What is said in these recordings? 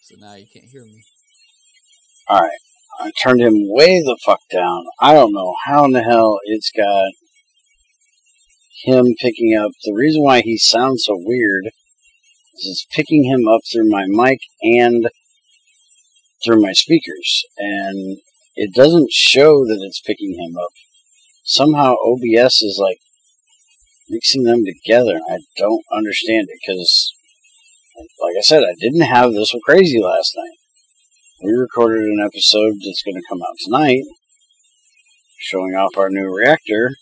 So now you can't hear me. Alright. I turned him way the fuck down. I don't know how in the hell it's got him picking up. The reason why he sounds so weird is it's picking him up through my mic and through my speakers. And it doesn't show that it's picking him up. Somehow OBS is like mixing them together. I don't understand it because, like I said, I didn't have this one crazy last night. We recorded an episode that's going to come out tonight, showing off our new reactor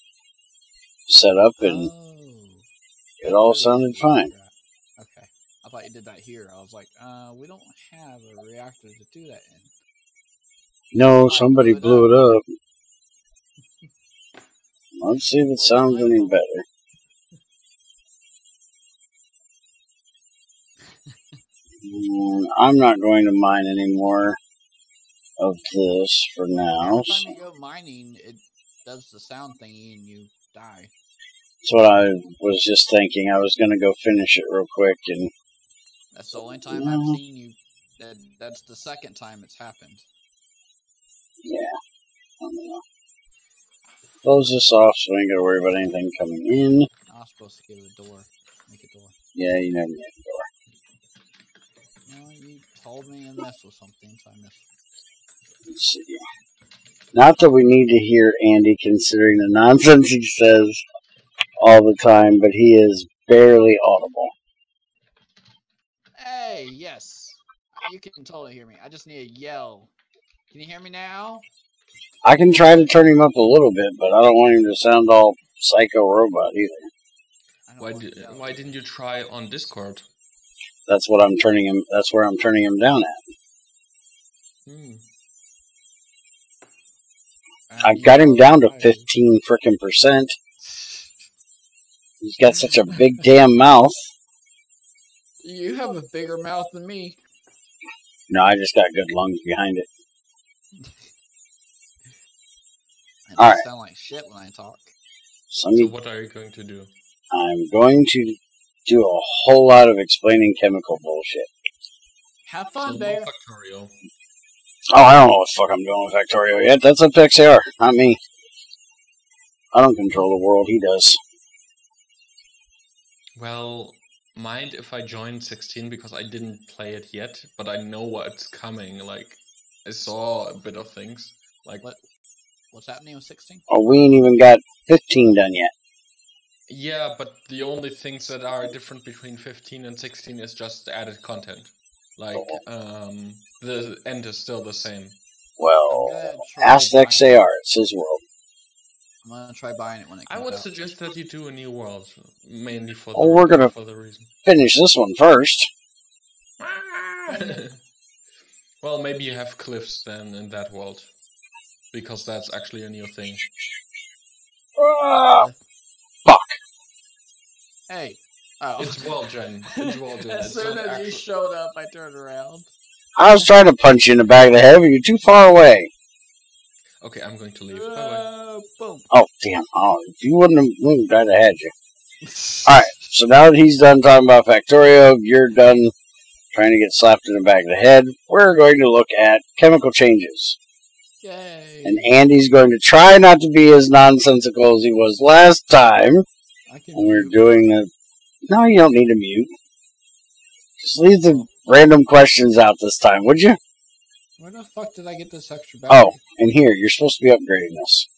setup, and it all sounded fine. Okay. I thought you did that here. I was like, we don't have a reactor to do that in. No, somebody blew it up. Let's see if it sounds any better. I'm not going to mine any more of this for now. Every time you go mining, it does the sound thingy and you die. That's what I was just thinking. I was going to go finish it real quick. And that's the only time I've seen you. That's the second time it's happened. Yeah. I don't know. Close this off so I ain't got to worry about anything coming in. I was supposed to give it a door. Make a door. Yeah, you never made a door. No, you told me and messed with something, so I missed it. Let's see. Not that we need to hear Andy considering the nonsense he says all the time, but he is barely audible. Hey, yes. You can totally hear me. I just need to yell. Can you hear me now? I can try to turn him up a little bit, but I don't want him to sound all psycho robot either. Why didn't you try on Discord? That's what I'm turning him. That's where I'm turning him down at. I've got him down to 15 frickin'%. He's got such a big damn mouth. You have a bigger mouth than me. No, I just got good lungs behind it. I right. Sound like shit when I talk. So what are you going to do? I'm going to do a whole lot of explaining chemical bullshit. Have fun, babe. Factorial. Oh, I don't know what the fuck I'm doing with Factorio yet. That's up to XAR, not me. I don't control the world, he does. Well, mind if I join 16 because I didn't play it yet, but I know what's coming. Like, I saw a bit of things. Like, what's happening with 16? Oh, we ain't even got 15 done yet. Yeah, but the only things that are different between 15 and 16 is just added content. Like, the end is still the same. Well, ask XAR, it's his world. I'm gonna try buying it when it comes out. I would suggest that you do a new world, mainly for the reason. Finish this one first. Well, maybe you have cliffs then in that world. Because that's actually a new thing. Fuck. Hey. Oh. It's well, Jen. It's well, Jen. As soon as you showed up, I turned around. I was trying to punch you in the back of the head, but you're too far away. Okay, I'm going to leave. Bye-bye. Boom. Oh, damn. Oh, if you wouldn't have moved, I'd have had you. Alright, so now that he's done talking about Factorio, you're done trying to get slapped in the back of the head, we're going to look at chemical changes. Yay. And Andy's going to try not to be as nonsensical as he was last time. When we're doing the... No, you don't need to mute. Just leave the random questions out this time, would you? Where the fuck did I get this extra battery? Oh, and here, you're supposed to be upgrading this.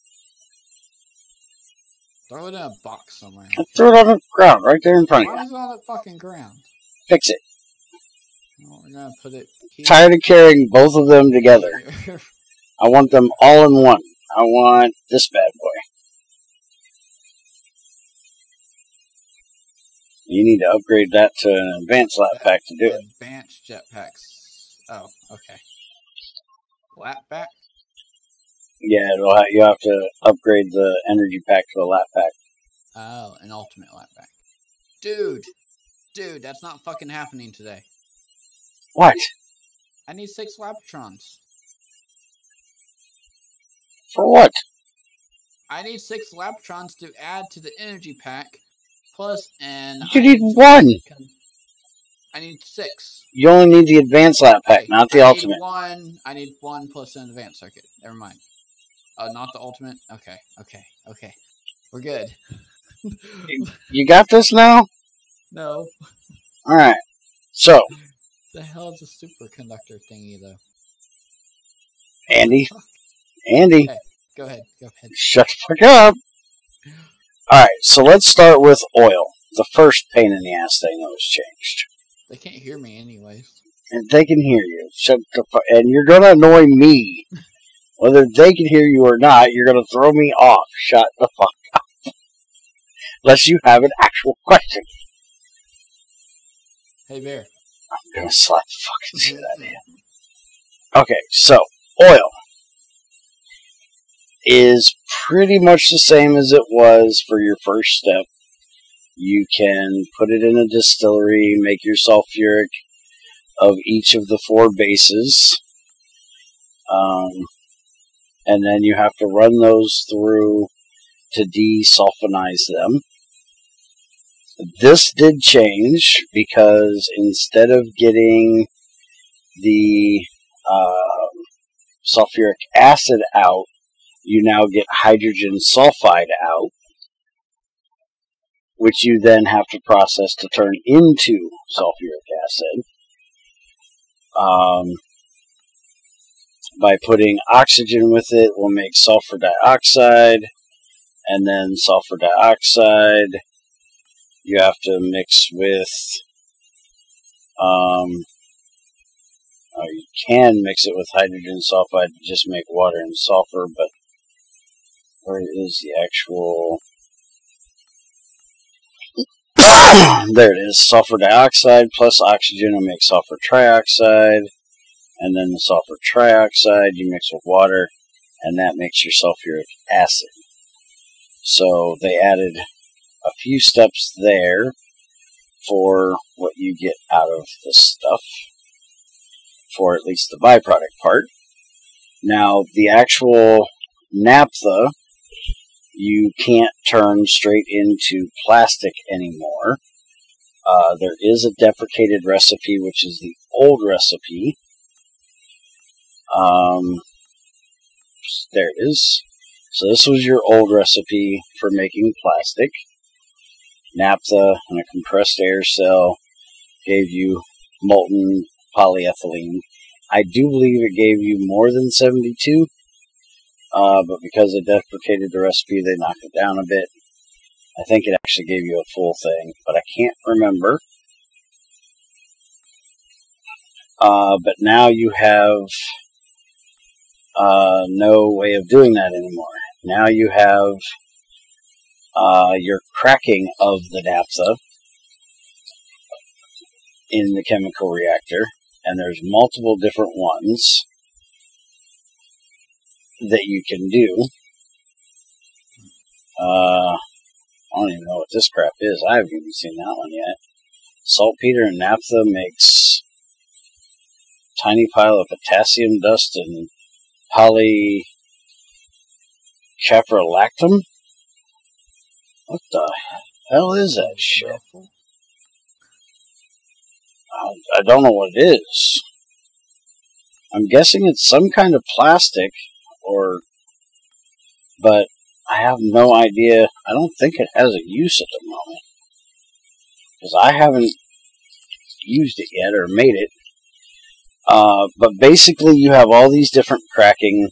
Throw it in a box somewhere. Throw it on the ground, right there in front of you. Why is it on the fucking ground? Fix it. Well, we're gonna put it here. Tired of carrying both of them together. I want them all in one. I want this bad boy. You need to upgrade that to an advanced lap pack to do it. Advanced jetpacks. Oh, okay. Lap pack? Yeah, you have to upgrade the energy pack to a lap pack. Oh, an ultimate lap pack. Dude, that's not fucking happening today. What? I need 6 Lapatrons. For what? I need 6 Lapatrons to add to the energy pack. Plus, and you need 1. I need 6. You only need the advanced lap pack, Okay, not the ultimate. I need 1 plus an advanced circuit. Never mind. Not the ultimate? Okay. We're good. You got this now? No. Alright. So. The hell is a superconductor thingy, though? Andy. Andy. Okay, go ahead. Shut the fuck up. Alright, so let's start with oil. The first pain in the ass thing that was changed. They can't hear me anyways. And they can hear you. Shut the fuck. And you're gonna annoy me. Whether they can hear you or not, you're gonna throw me off. Shut the fuck up. Unless you have an actual question. Hey, Bear. I'm gonna slap the fucking shit out of you. Okay, so, oil is pretty much the same as it was for your first step. You can put it in a distillery, make your sulfuric of each of the 4 bases, and then you have to run those through to desulfonize them. This did change because instead of getting the sulfuric acid out, you now get hydrogen sulfide out, which you then have to process to turn into sulfuric acid. By putting oxygen with it, we'll make sulfur dioxide, and then sulfur dioxide you have to mix with, you can mix it with hydrogen sulfide to just make water and sulfur, but where is the actual... There it is. Sulfur dioxide plus oxygen will make sulfur trioxide, and then the sulfur trioxide you mix with water, and that makes your sulfuric acid. So they added a few steps there for what you get out of the stuff, for at least the byproduct part. Now, the actual naphtha, you can't turn straight into plastic anymore. There is a deprecated recipe, which is the old recipe. There it is. So this was your old recipe for making plastic. Naphtha and a compressed air cell gave you molten polyethylene. I do believe it gave you more than 72, but because they deprecated the recipe, they knocked it down a bit. I think it actually gave you a full thing, but I can't remember. But now you have no way of doing that anymore. Now you have your cracking of the naphtha in the chemical reactor, and there's multiple different ones that you can do. I don't even know what this crap is. I haven't even seen that one yet. Saltpeter and naphtha makes tiny pile of potassium dust and polycaprolactam. What the hell is that shit? I don't know what it is. I'm guessing it's some kind of plastic, but I have no idea. I don't think it has a use at the moment, because I haven't used it yet or made it. But basically you have all these different cracking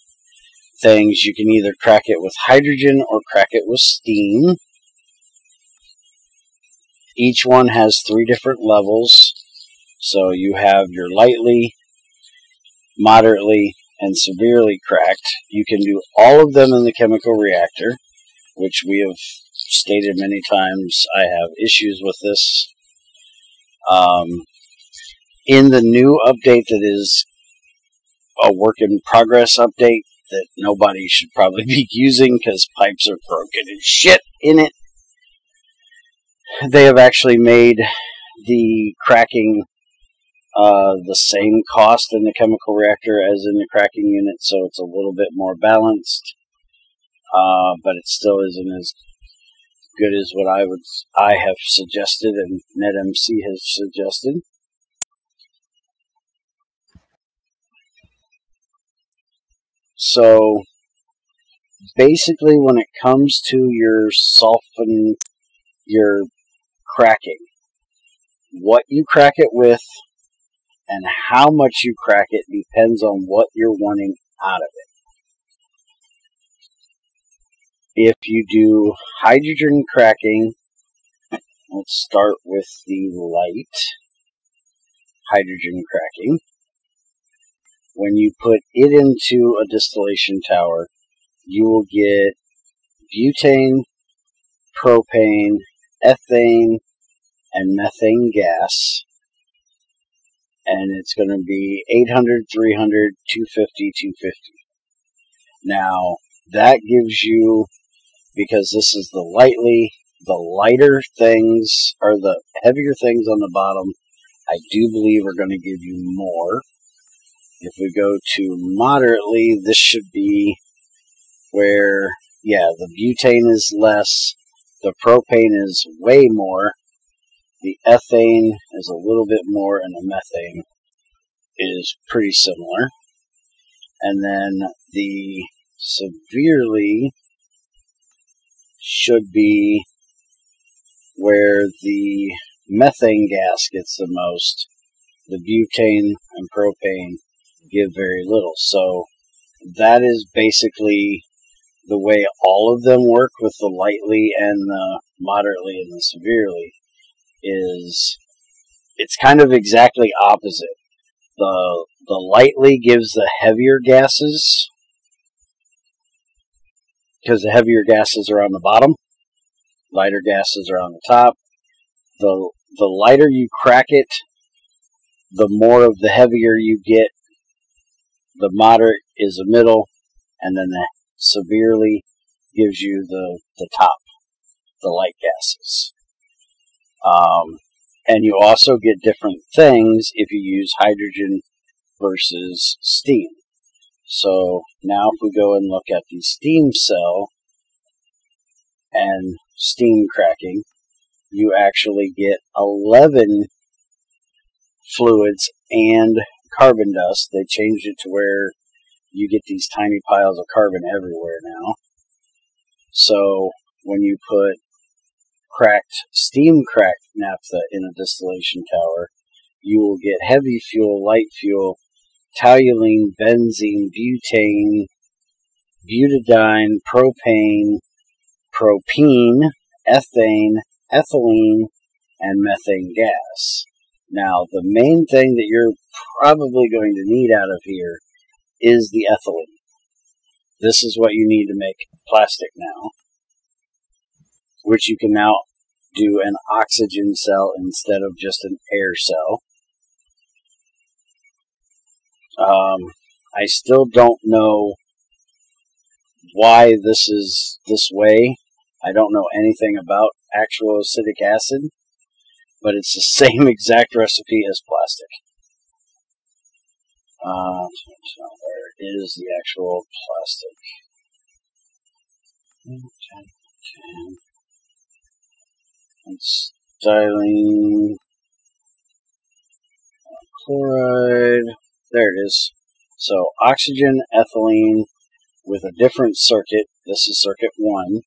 things. You can either crack it with hydrogen or crack it with steam. Each one has 3 different levels. So you have your lightly, moderately, and severely cracked. You can do all of them in the chemical reactor, which we have stated many times. I have issues with this. In the new update that is a work in progress update that nobody should probably be using because pipes are broken and shit in it, they have actually made the cracking the same cost in the chemical reactor as in the cracking unit, so it's a little bit more balanced, but it still isn't as good as what I have suggested and NetMC has suggested. So basically, when it comes to your soften, your cracking, what you crack it with and how much you crack it depends on what you're wanting out of it. If you do hydrogen cracking, let's start with the light hydrogen cracking. When you put it into a distillation tower, you will get butane, propane, ethane, and methane gas. And it's going to be 800, 300, 250, 250. Now, that gives you, because this is the lighter things, or the heavier things on the bottom, I do believe are going to give you more. If we go to moderately, this should be where, yeah, the butane is less, the propane is way more, the ethane is a little bit more, and the methane is pretty similar. And then the severely should be where the methane gas gets the most. The butane and propane give very little. So that is basically the way all of them work with the lightly and the moderately and the severely. Is it's kind of exactly opposite. The lightly gives the heavier gases, because the heavier gases are on the bottom, lighter gases are on the top. The lighter you crack it, the more of the heavier you get. The moderate is the middle, and then the severely gives you the top, the light gases. And you also get different things if you use hydrogen versus steam. So now if we go and look at the steam cell and steam cracking, you actually get 11 fluids and carbon dust. They changed it to where you get these tiny piles of carbon everywhere now. So when you put steam cracked naphtha in a distillation tower, you will get heavy fuel, light fuel, toluene, benzene, butane, butadiene, propane, propene, ethane, ethylene, and methane gas. Now, the main thing that you're probably going to need out of here is the ethylene. This is what you need to make plastic now, which you can now do an oxygen cell instead of just an air cell. I still don't know why this is this way. I don't know anything about actual acetic acid, but it's the same exact recipe as plastic. So where is the actual plastic? Okay. It's styrene chloride. There it is. So oxygen, ethylene with a different circuit. This is circuit 1.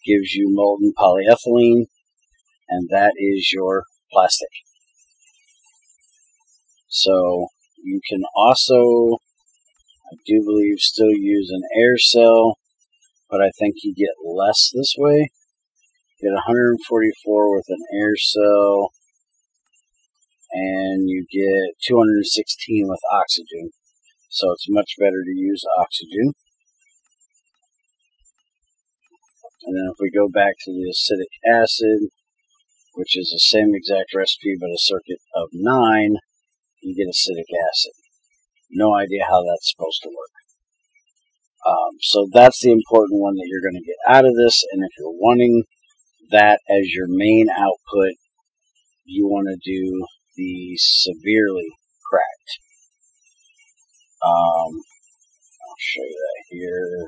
Gives you molten polyethylene, and that is your plastic. So you can also, I do believe, still use an air cell, but I think you get less this way. You get 144 with an air cell, and you get 216 with oxygen. So it's much better to use oxygen. And then if we go back to the acetic acid, which is the same exact recipe but a circuit of 9, you get acetic acid. No idea how that's supposed to work. So that's the important one that you're going to get out of this, and if you're wanting that as your main output, you want to do the severely cracked. I'll show you that here.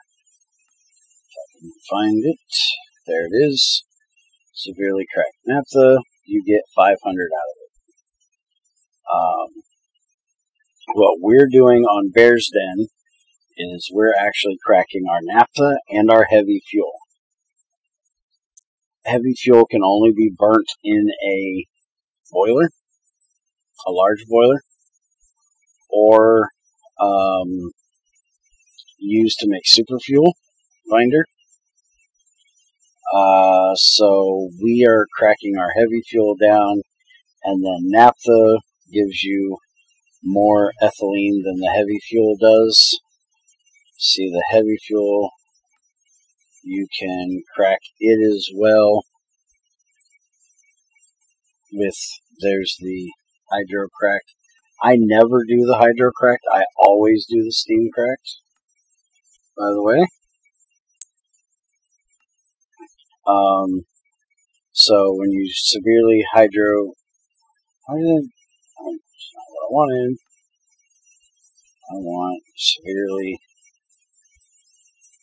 If I can find it. There it is. Severely cracked naphtha. You get 500 out of it. What we're doing on Bear's Den is we're actually cracking our naphtha and our heavy fuel. Heavy fuel can only be burnt in a boiler, a large boiler, or used to make super fuel binder. So we are cracking our heavy fuel down, and then naphtha gives you more ethylene than the heavy fuel does. See, the heavy fuel, you can crack it as well with, there's the hydro cracked. I never do the hydro cracked, I always do the steam cracked, by the way. So when you severely hydro, that's not what I wanted. I want severely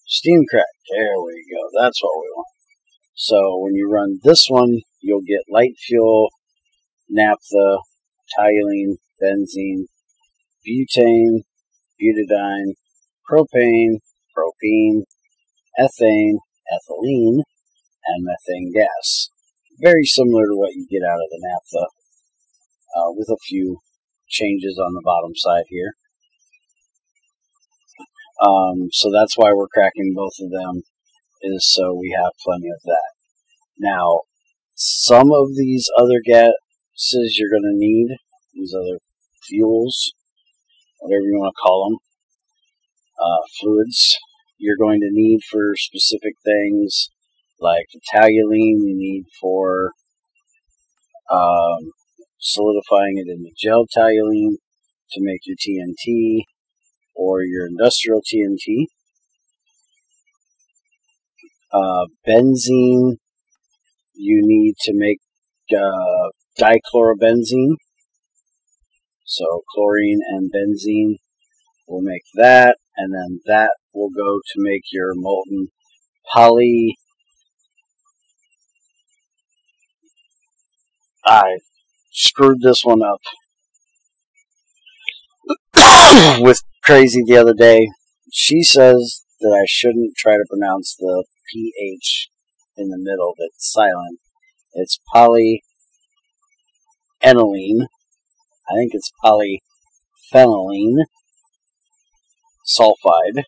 steam cracked. There we go. That's what we want. So when you run this one, you'll get light fuel, naphtha, toluene, benzene, butane, butadiene, propane, propene, ethane, ethylene, and methane gas. Very similar to what you get out of the naphtha, with a few changes on the bottom side here. So that's why we're cracking both of them, is so we have plenty of that. Now, some of these other gases you're going to need, these other fuels, whatever you want to call them, fluids, you're going to need for specific things, like the toluene you need for solidifying it into gel toluene to make your TNT or your industrial TNT. Benzene you need to make dichlorobenzene. So chlorine and benzene will make that, and then that will go to make your molten poly. I screwed this one up with Crazy the other day. She says that I shouldn't try to pronounce the PH in the middle, that's silent. It's polyaniline. I think it's polyphenylene sulfide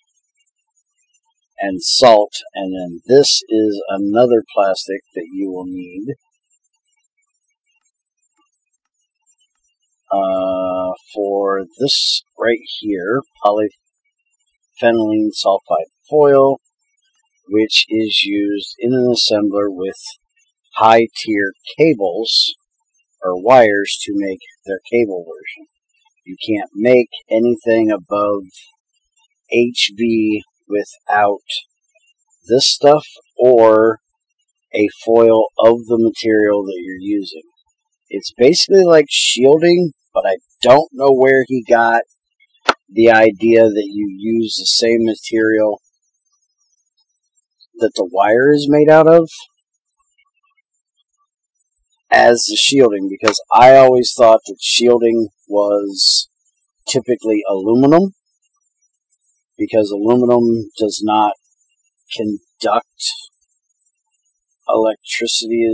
and salt, and then this is another plastic that you will need for this right here, polyphenylene sulfide foil, which is used in an assembler with high-tier cables or wires to make their cable version. You can't make anything above HV without this stuff or a foil of the material that you're using. It's basically like shielding, but I don't know where he got the idea that you use the same material that the wire is made out of as the shielding, because I always thought that shielding was typically aluminum, because aluminum does not conduct electricity,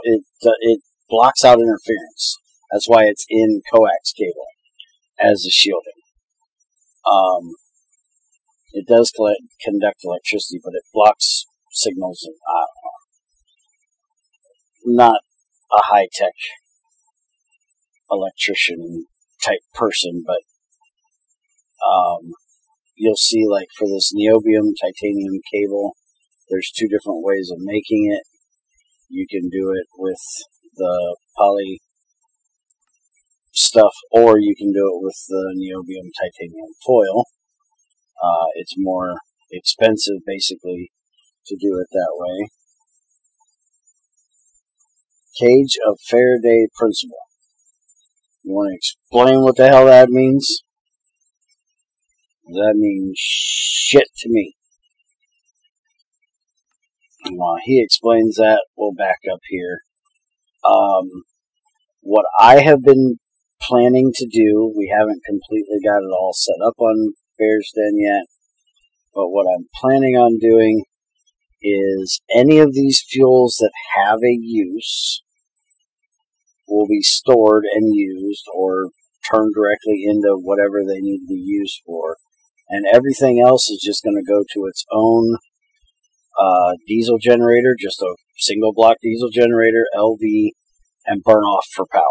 it blocks out interference. That's why it's in coax cable as a shielding. It does conduct electricity, but it blocks signals. And I don't know. Not a high-tech electrician type person, but you'll see, like for this niobium titanium cable, there's two different ways of making it. You can do it with the poly stuff, or you can do it with the niobium titanium foil. It's more expensive, basically, to do it that way. Cage of Faraday principle. You want to explain what the hell that means? That means shit to me. And while he explains that, we'll back up here. What I have been planning to do, we haven't completely got it all set up on Bear's Den yet, But what I'm planning on doing is any of these fuels that have a use will be stored and used or turned directly into whatever they need to be used for. And everything else is just going to go to its own diesel generator, just a single block diesel generator, LV, and burn off for power.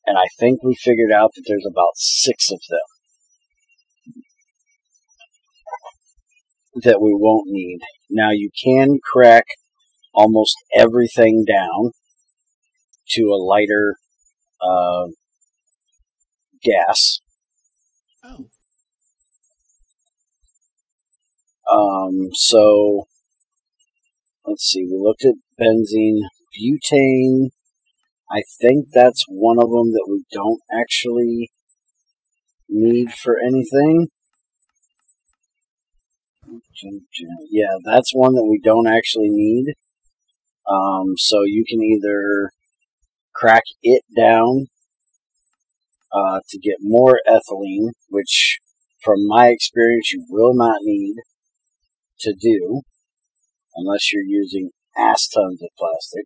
And I think we figured out that there's about 6 of them that we won't need. Now you can crack almost everything down to a lighter gas. Oh. So let's see, we looked at benzene, butane. I think that's one of them that we don't actually need for anything. Yeah, that's one that we don't actually need. So you can either crack it down to get more ethylene, which from my experience you will not need to do unless you're using ass tons of plastic.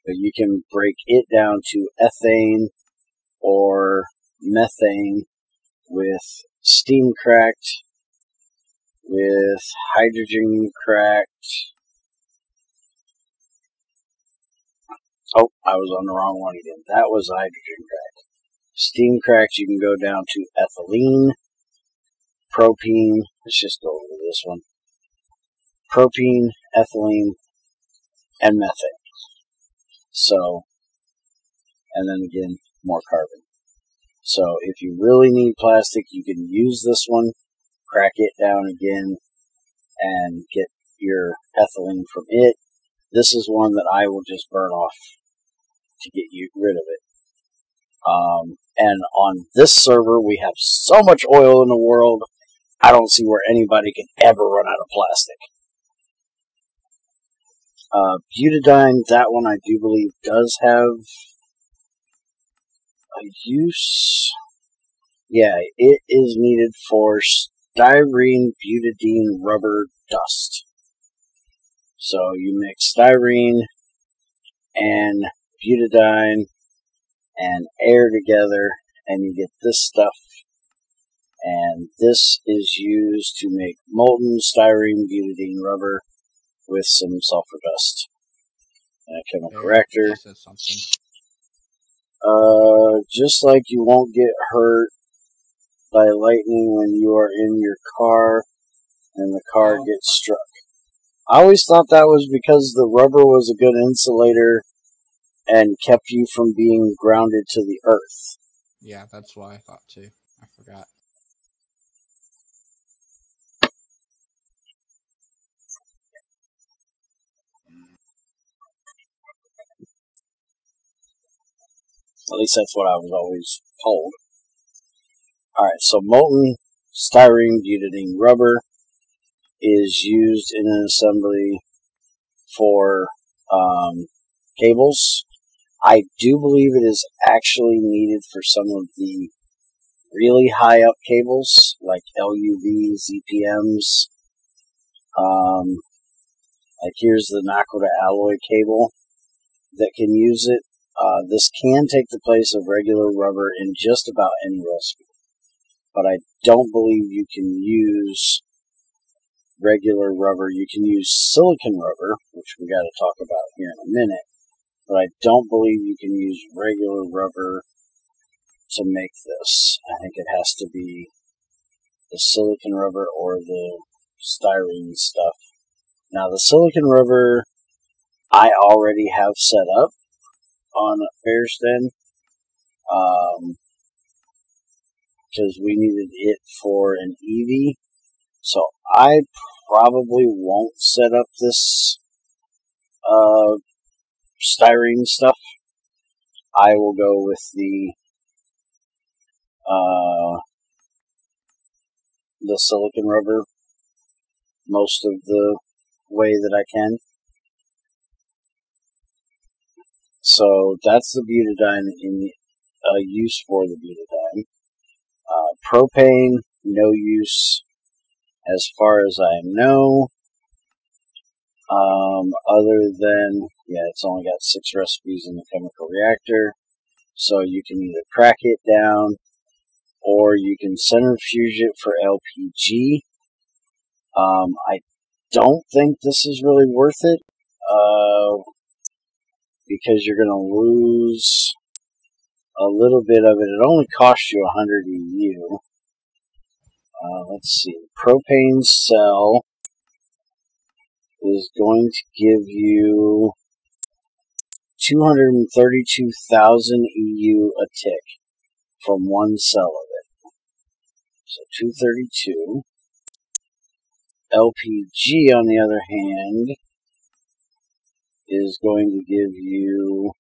But you can break it down to ethane or methane with steam cracked, with hydrogen cracked. Oh, I was on the wrong one again. That was hydrogen cracked. Steam cracked, you can go down to ethylene, propene. Let's just go over this one. Propene, ethylene, and methane. So, and then again, more carbon. So if you really need plastic, you can use this one, crack it down again, and get your ethylene from it. This is one that I will just burn off to get you rid of it. And on this server, we have so much oil in the world, I don't see where anybody can ever run out of plastic. Butadiene, that one I do believe does have a use. Yeah, it is needed for styrene butadiene rubber dust. So you mix styrene and butadiene and air together and you get this stuff. And this is used to make molten styrene butadiene rubber with some sulfur dust and a chemical reactor. Just like you won't get hurt by lightning when you are in your car and the car gets struck. I always thought that was because the rubber was a good insulator and kept you from being grounded to the earth. Yeah, that's what I thought too. I forgot. At least that's what I was always told. Alright, so molten styrene butadiene rubber is used in an assembly for cables. I do believe it is actually needed for some of the really high up cables, like LUV, ZPMs. Like here's the Nakoda alloy cable that can use it. This can take the place of regular rubber in just about any recipe. But I don't believe you can use regular rubber. You can use silicon rubber, which we got to talk about here in a minute. But I don't believe you can use regular rubber to make this. I think it has to be the silicon rubber or the styrene stuff. Now the silicon rubber I already have set up on Bearsden. Because we needed it for an EV. So I probably won't set up this styrene stuff. I will go with the silicon rubber most of the way that I can. So that's the butadiene in use for the butadiene. Propane, no use as far as I know. Other than, yeah, it's only got 6 recipes in the chemical reactor. So you can either crack it down, or you can centrifuge it for LPG. I don't think this is really worth it, because you're going to lose a little bit of it. It only costs you 100 EU. Let's see. Propane cell is going to give you 232,000 EU a tick from one cell of it. So 232. LPG, on the other hand, is going to give you,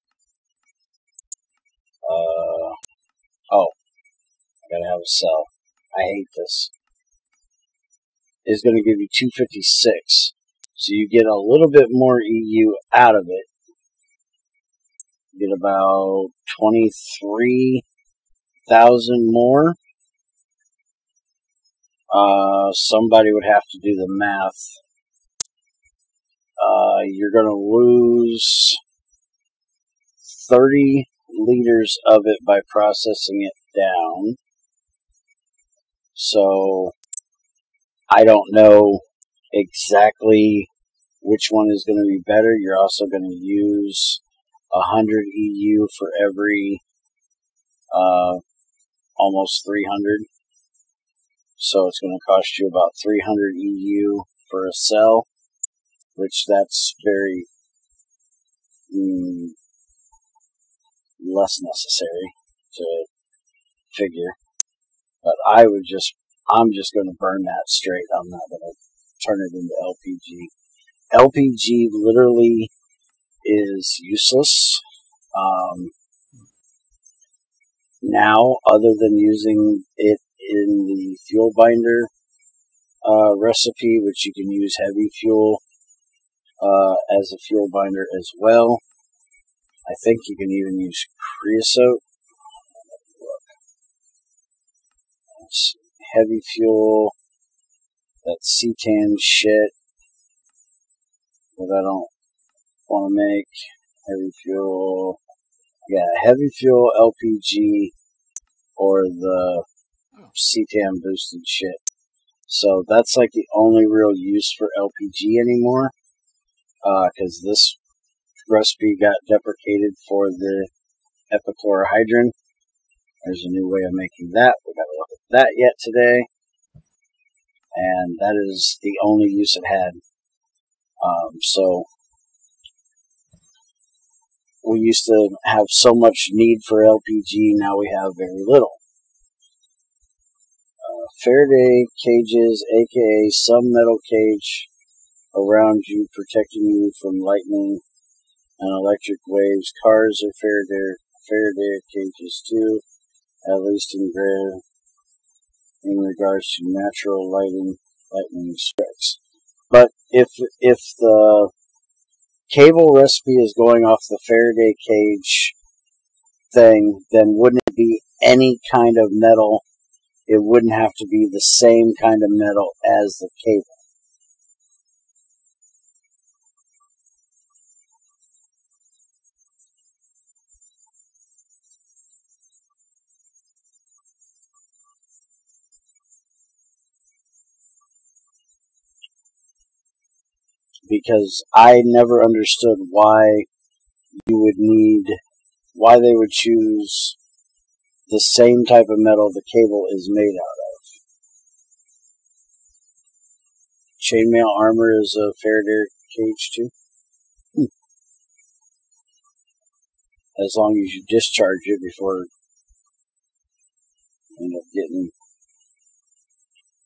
oh, I gotta have a cell. I hate this. Is going to give you 256. So you get a little bit more EU out of it. You get about 23,000 more. Somebody would have to do the math. You're going to lose 30 liters of it by processing it down. So I don't know exactly which one is going to be better. You're also going to use 100 EU for every almost 300. So it's going to cost you about 300 EU for a cell, which that's very less necessary to figure. But I'm just going to burn that straight. I'm not going to turn it into LPG. LPG literally is useless now, other than using it in the fuel binder recipe, which you can use heavy fuel as a fuel binder as well. I think you can even use creosote. Let's see. Heavy fuel, that's cetan shit that I don't want to make. Heavy fuel, yeah, heavy fuel, LPG, or the cetan boosted shit. So that's like the only real use for LPG anymore, because this recipe got deprecated for the epichlorohydrin. There's a new way of making that. We got to look at that yet today, and that is the only use it had. So we used to have so much need for LPG, now we have very little. Faraday cages, aka some metal cage around you, protecting you from lightning and electric waves. Cars are Faraday cages too, at least in regards to natural lightning strikes. But if the cable recipe is going off the Faraday cage thing, then wouldn't it be any kind of metal? It wouldn't have to be the same kind of metal as the cable. Because I never understood why they would choose the same type of metal the cable is made out of. Chainmail armor is a Faraday cage too. As long as you discharge it before you end up getting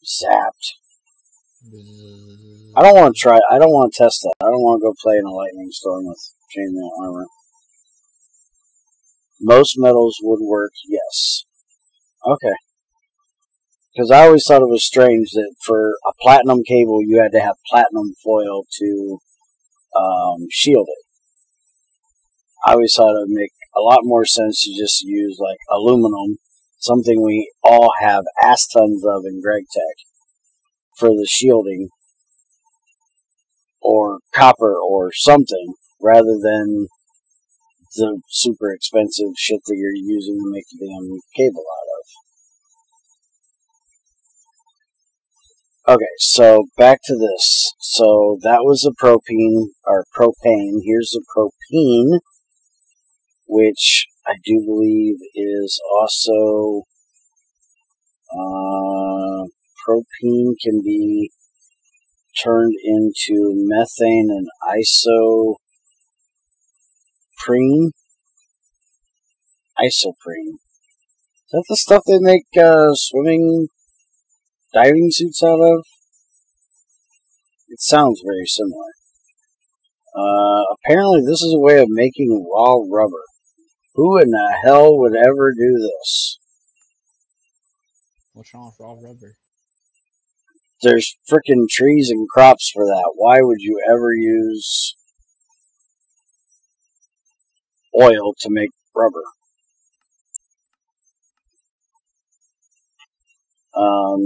zapped. I don't want to test that. I don't want to go play in a lightning storm with chainmail armor. Most metals would work, yes. Okay. Because I always thought it was strange that for a platinum cable, you had to have platinum foil to shield it. I always thought it would make a lot more sense to just use like aluminum, something we all have ass tons of in GregTech, for the shielding, or copper or something, rather than the super expensive shit that you're using to make the damn cable out of. Okay, so back to this. So that was the propane, or propane. Here's the propene, which I do believe is also, propene can be turned into methane and isoprene. Isoprene. Is that the stuff they make swimming, diving suits out of? It sounds very similar. Apparently this is a way of making raw rubber. Who in the hell would ever do this? What's wrong with raw rubber? There's frickin' trees and crops for that. Why would you ever use oil to make rubber?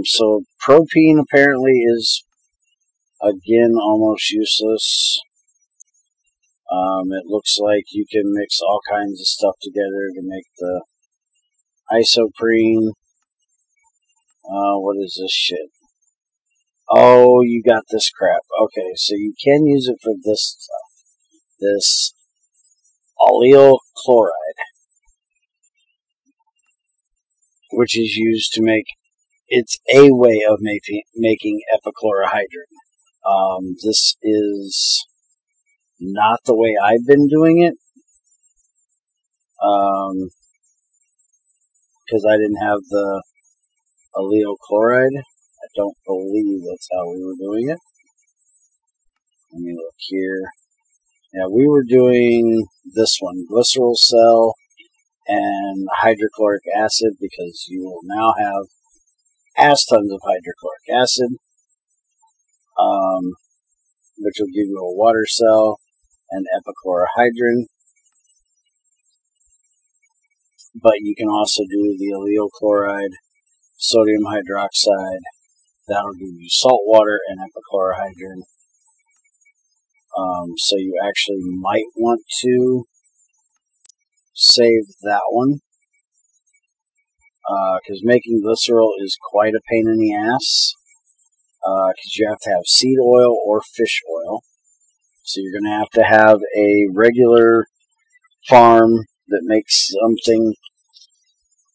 So propene apparently is, again, almost useless. It looks like you can mix all kinds of stuff together to make the isoprene. What is this shit? Oh, you got this crap. Okay, so you can use it for this stuff. This allyl chloride, which is used to make, it's a way of making epichlorohydrin. This is not the way I've been doing it, because I didn't have the allyl chloride. I don't believe that's how we were doing it. Let me look here. Yeah, we were doing this one, glycerol cell and hydrochloric acid, because you will now have ass tons of hydrochloric acid, which will give you a water cell and epichlorohydrin. But you can also do the allyl chloride, sodium hydroxide. That'll give you salt water and epichlorohydrin. So you actually might want to save that one, because making glycerol is quite a pain in the ass, because you have to have seed oil or fish oil. So you're going to have a regular farm that makes something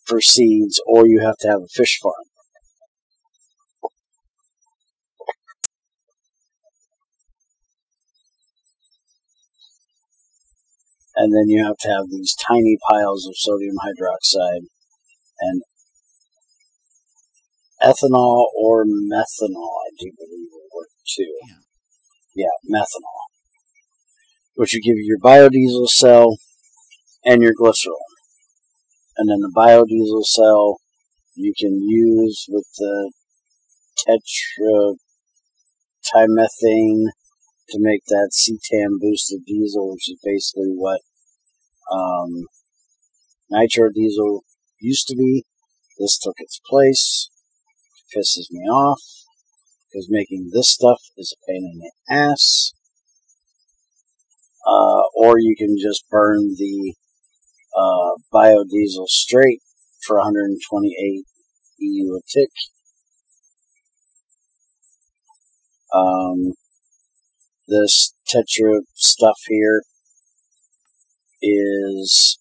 for seeds, or you have to have a fish farm. And then you have to have these tiny piles of sodium hydroxide and ethanol or methanol, I do believe will work too. Yeah, methanol. Which will give you your biodiesel cell and your glycerol. And then the biodiesel cell you can use with the tetramethane to make that cetam boosted diesel, which is basically what nitro diesel used to be. This took its place. It pisses me off, because making this stuff is a pain in the ass. Or you can just burn the biodiesel straight for 128 EU a tick. This tetra stuff here is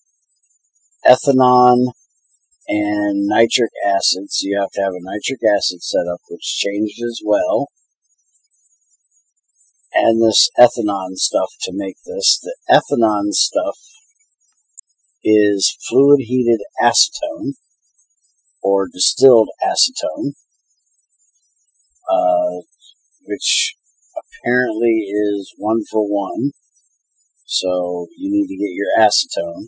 ethanol and nitric acid, so you have to have a nitric acid setup, which changed as well. And this ethanol stuff to make this. The ethanol stuff is fluid heated acetone, or distilled acetone, which apparently is 1-for-1. So you need to get your acetone.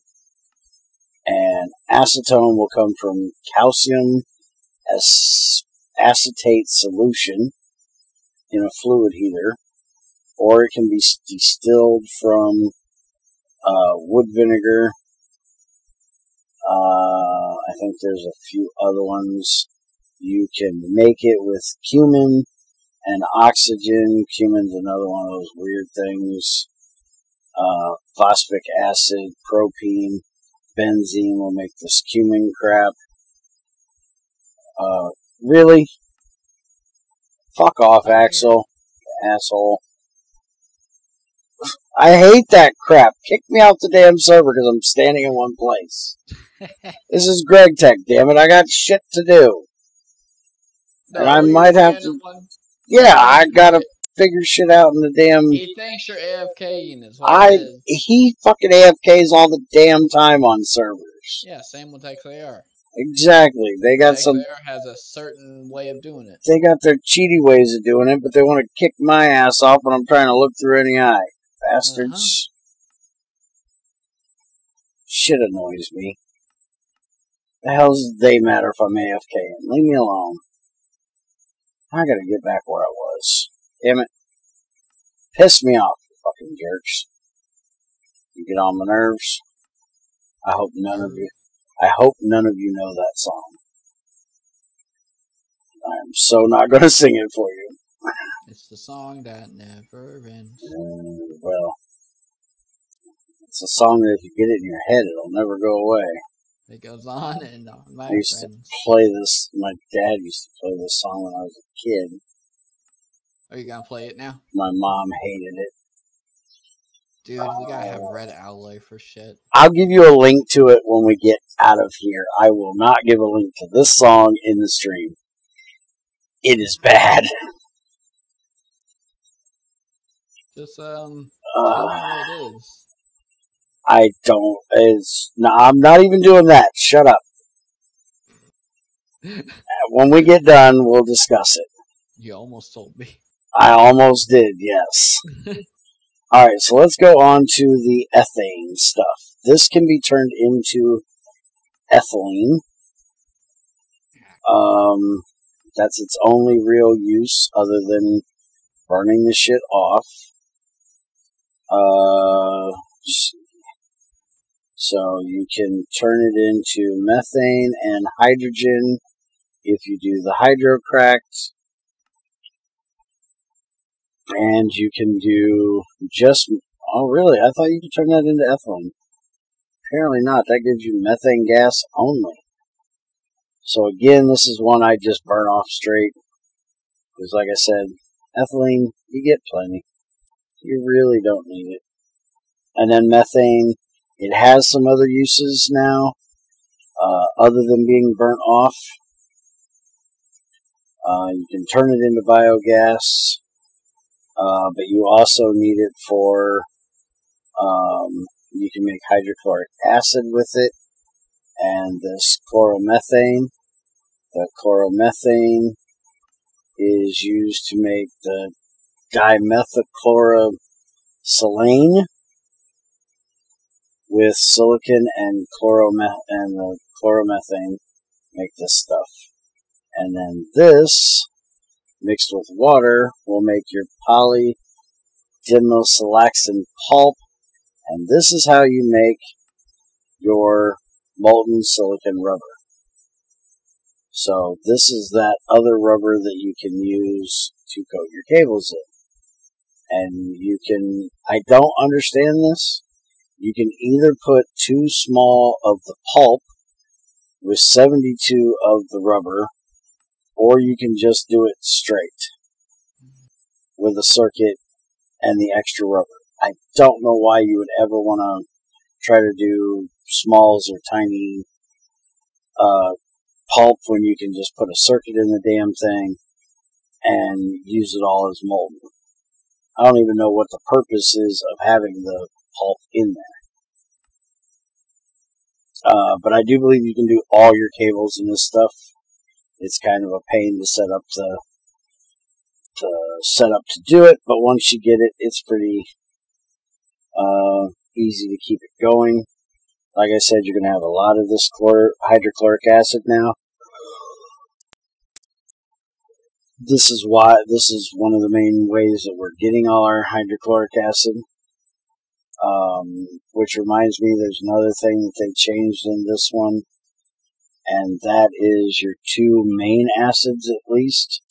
And acetone will come from calcium acetate solution in a fluid heater, or it can be distilled from wood vinegar. I think there's a few other ones. You can make it with cumin, And oxygen, cumin's another one of those weird things. Phosphoric acid, propene, benzene will make this cumin crap. Really? Fuck off, Axel. Asshole. I hate that crap. Kick me out the damn server because I'm standing in one place. This is Greg Tech, damn it. I got shit to do. And I might have to... Yeah, I gotta figure shit out in the damn... He thinks you're AFKing is what it is. He fucking AFKs all the damn time on servers. Yeah, same with XAR. Exactly. They got some... XAR has a certain way of doing it. They got their cheaty ways of doing it, but they want to kick my ass off when I'm trying to look through any eye. Bastards. Shit annoys me. The hell does they matter if I'm AFKing? Leave me alone. I gotta get back where I was. Damn it. Piss me off, you fucking jerks. You get on my nerves. I hope none of you know that song. I'm so not gonna sing it for you. It's the song that never ends. Well, it's a song that if you get it in your head, it'll never go away. It goes on and on, my I used friends. to play this, my dad used to play this song when I was a kid. Are you gonna play it now? My mom hated it. Dude, we gotta have red alloy for shit. I'll give you a link to it when we get out of here. I will not give a link to this song in the stream. It is bad. Just, tell me what it is. I don't, no, I'm not even doing that. Shut up. When we get done, we'll discuss it. You almost told me. I almost did, yes. Alright, so let's go on to the ethane stuff. This can be turned into ethylene. That's its only real use other than burning the shit off. So you can turn it into methane and hydrogen if you do the hydrocracked. And you can do just... Oh, really? I thought you could turn that into ethylene. Apparently not. That gives you methane gas only. So again, this is one I just burn off straight. Because like I said, ethylene, you get plenty. You really don't need it. And then methane, it has some other uses now, other than being burnt off. You can turn it into biogas, but you also need it for, you can make hydrochloric acid with it, and this chloromethane. The chloromethane is used to make the dimethylchlorosilane with silicon and the chloromethane make this stuff. And then this, mixed with water, will make your polydimethylsilaxane pulp. And this is how you make your molten silicon rubber. So this is that other rubber that you can use to coat your cables in. And you can, I don't understand this, you can either put 2 small of the pulp with 72 of the rubber, or you can just do it straight with a circuit and the extra rubber. I don't know why you would ever want to try to do smalls or tiny pulp when you can just put a circuit in the damn thing and use it all as molten. I don't even know what the purpose is of having the pulp in there. But I do believe you can do all your cables in this stuff. It's kind of a pain to set up to do it, but once you get it, it's pretty easy to keep it going. Like I said, you're going to have a lot of this hydrochloric acid now. This is one of the main ways that we're getting all our hydrochloric acid. Which reminds me, there's another thing that they changed in this one, and that is your 2 main acids at least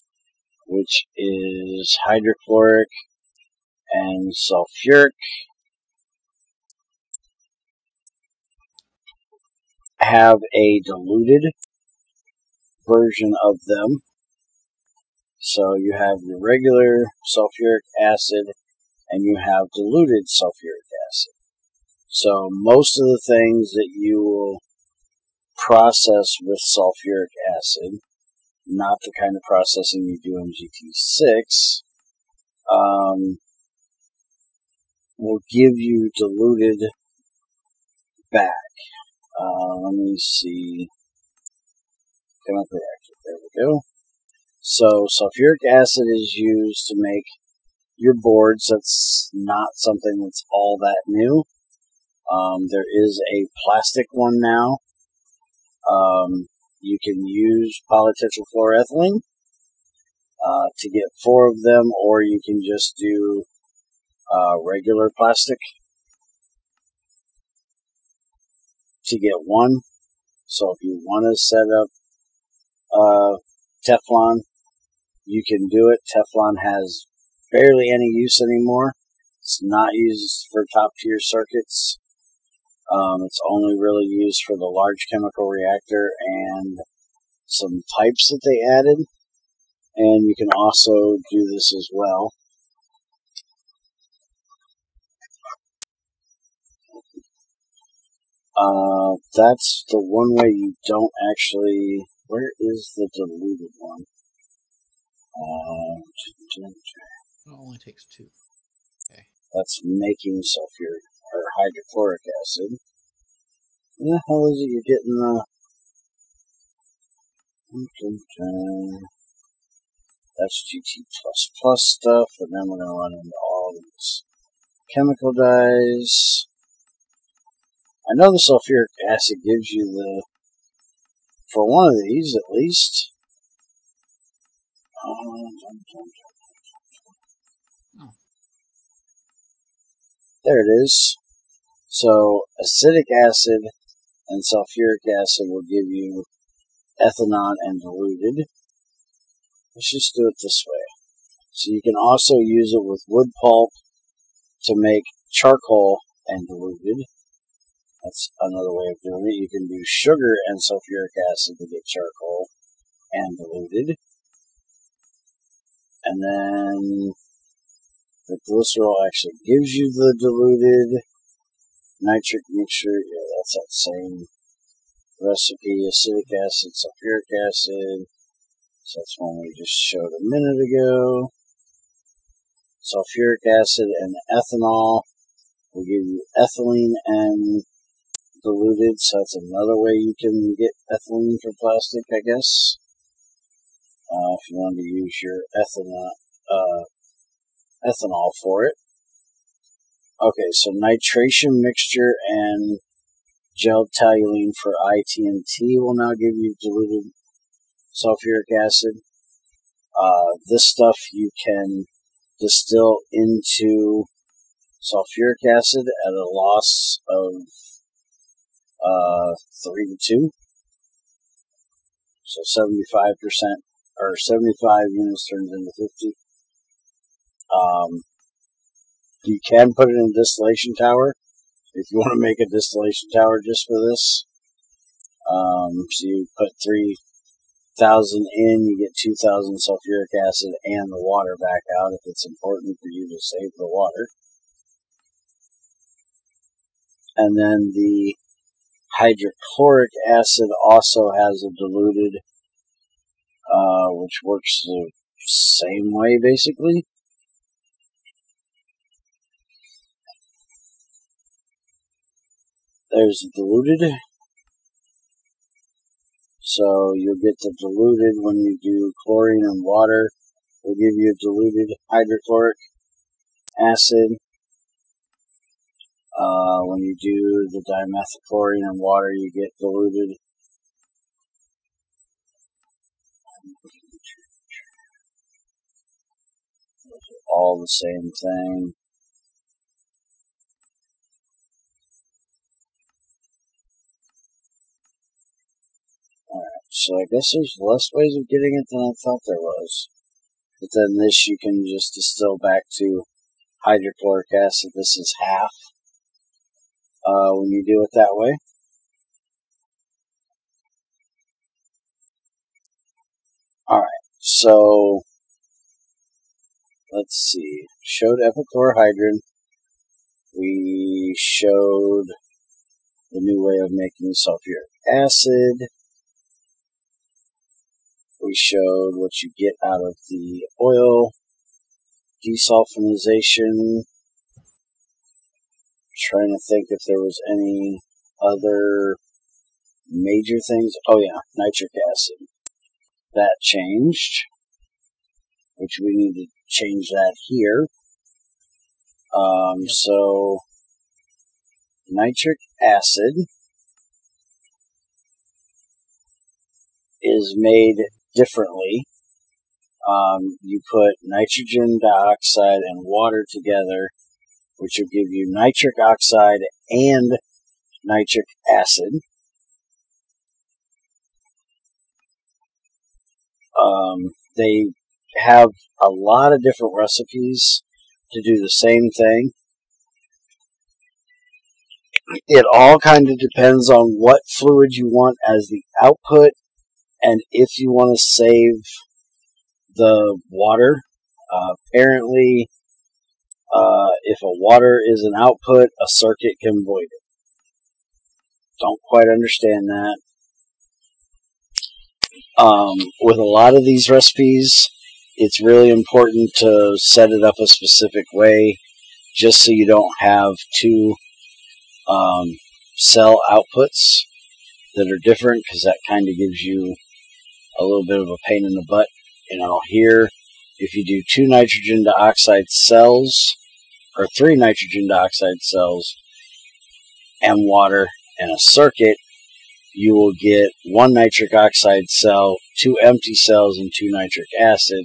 which is hydrochloric and sulfuric, have a diluted version of them. So you have your regular sulfuric acid and you have diluted sulfuric acid. So most of the things that you will process with sulfuric acid, not the kind of processing you do in GT6, will give you diluted back. Let me see. Chemical reactor. There we go. So sulfuric acid is used to make your boards. That's not something that's all that new. There is a plastic one now. You can use polytetrafluoroethylene to get 4 of them, or you can just do regular plastic to get 1. So if you want to set up Teflon, you can do it. Teflon has barely any use anymore. It's not used for top tier circuits. It's only really used for the large chemical reactor and some pipes that they added. And you can also do this as well. That's the one way you don't actually... Where is the diluted one? It only takes 2. Okay. That's making sulfuric or hydrochloric acid. Where the hell is it you're getting the... That's GT++ stuff, and then we're going to run into all these chemical dyes. I know the sulfuric acid gives you the... For one of these, at least. Oh. There it is. So, acidic acid and sulfuric acid will give you ethanol and diluted. Let's just do it this way. So you can also use it with wood pulp to make charcoal and diluted. That's another way of doing it. You can do sugar and sulfuric acid to get charcoal and diluted. And then the glycerol actually gives you the diluted nitric mixture. Yeah, that's that same recipe. Acidic acid, sulfuric acid. So that's one we just showed a minute ago. Sulfuric acid and ethanol will give you ethylene and diluted. So that's another way you can get ethylene for plastic, I guess. If you want to use your ethanol for it. Okay, so nitration mixture and gel toluene for IT&T will now give you diluted sulfuric acid. This stuff you can distill into sulfuric acid at a loss of 3:2. So 75% or 75 units turns into 50. You can put it in a distillation tower if you want to make a distillation tower just for this. So you put 3,000 in, you get 2,000 sulfuric acid and the water back out if it's important for you to save the water. And then the hydrochloric acid also has a diluted, which works the same way basically. There's the diluted. So you'll get the diluted when you do chlorine and water. It'll give you a diluted hydrochloric acid. When you do the dimethylchlorine and water, you get diluted. All the same thing. Alright, so I guess there's less ways of getting it than I thought there was. But then this you can just distill back to hydrochloric acid. This is half when you do it that way. Alright, so let's see. Showed epichlorohydrin. We showed the new way of making sulfuric acid. We showed what you get out of the oil desulfonization. Trying to think if there was any other major things. Oh yeah, nitric acid. That changed, which we need to change that here. So nitric acid is made differently. You put nitrogen dioxide and water together, which will give you nitric oxide and nitric acid. They have a lot of different recipes to do the same thing. It all kind of depends on what fluid you want as the output, and if you want to save the water. Apparently, if a water is an output, a circuit can void it. Don't quite understand that. With a lot of these recipes, it's really important to set it up a specific way, just so you don't have two cell outputs that are different, because that kind of gives you a little bit of a pain in the butt. You know, here, if you do 2 nitrogen dioxide cells, or 3 nitrogen dioxide cells, and water and a circuit, you will get 1 nitric oxide cell, 2 empty cells, and 2 nitric acid,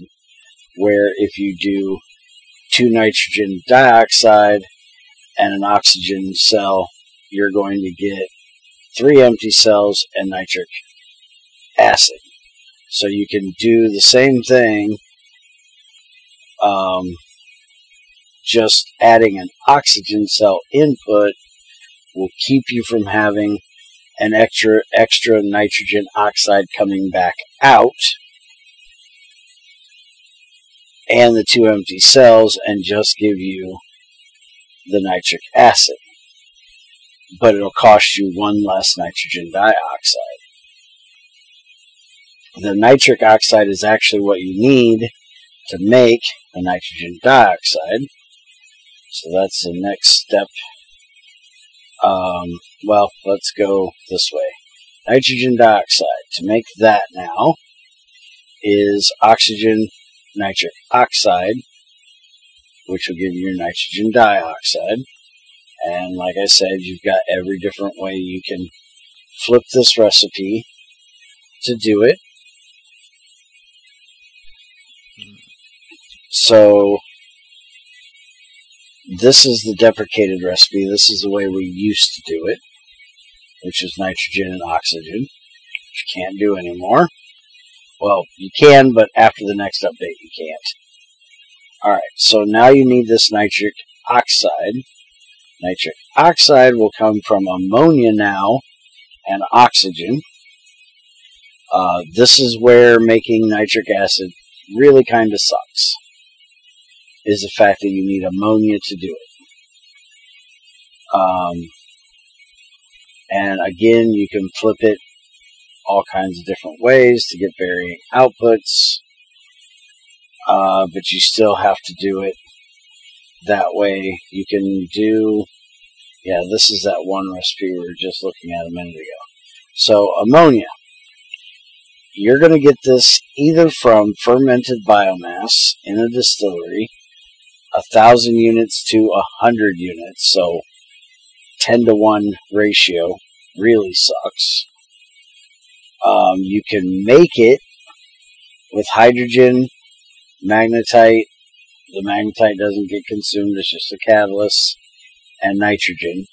where if you do 2 nitrogen dioxide and an oxygen cell, you're going to get 3 empty cells and nitric acid. So you can do the same thing, just adding an oxygen cell input will keep you from having an extra nitrogen oxide coming back out, and the 2 empty cells, and just give you the nitric acid. But it'll cost you 1 less nitrogen dioxide. The nitric oxide is actually what you need to make the nitrogen dioxide. So that's the next step. Well, let's go this way. Nitrogen dioxide. To make that now is oxygen nitric oxide, which will give you your nitrogen dioxide. And like I said, you've got every different way you can flip this recipe to do it. So this is the deprecated recipe. This is the way we used to do it, which is nitrogen and oxygen, which you can't do anymore. Well, you can, but after the next update you can't. Alright, so now you need this nitric oxide. Nitric oxide will come from ammonia now and oxygen. This is where making nitric acid really kind of sucks, is the fact that you need ammonia to do it. And again, you can flip it all kinds of different ways to get varying outputs, but you still have to do it that way. You can do, yeah, this is that one recipe we were just looking at a minute ago. So ammonia, you're going to get this either from fermented biomass in a distillery, 1,000 units to 100 units, so 10-to-1 ratio really sucks. You can make it with hydrogen, magnetite. The magnetite doesn't get consumed, it's just a catalyst, and nitrogen.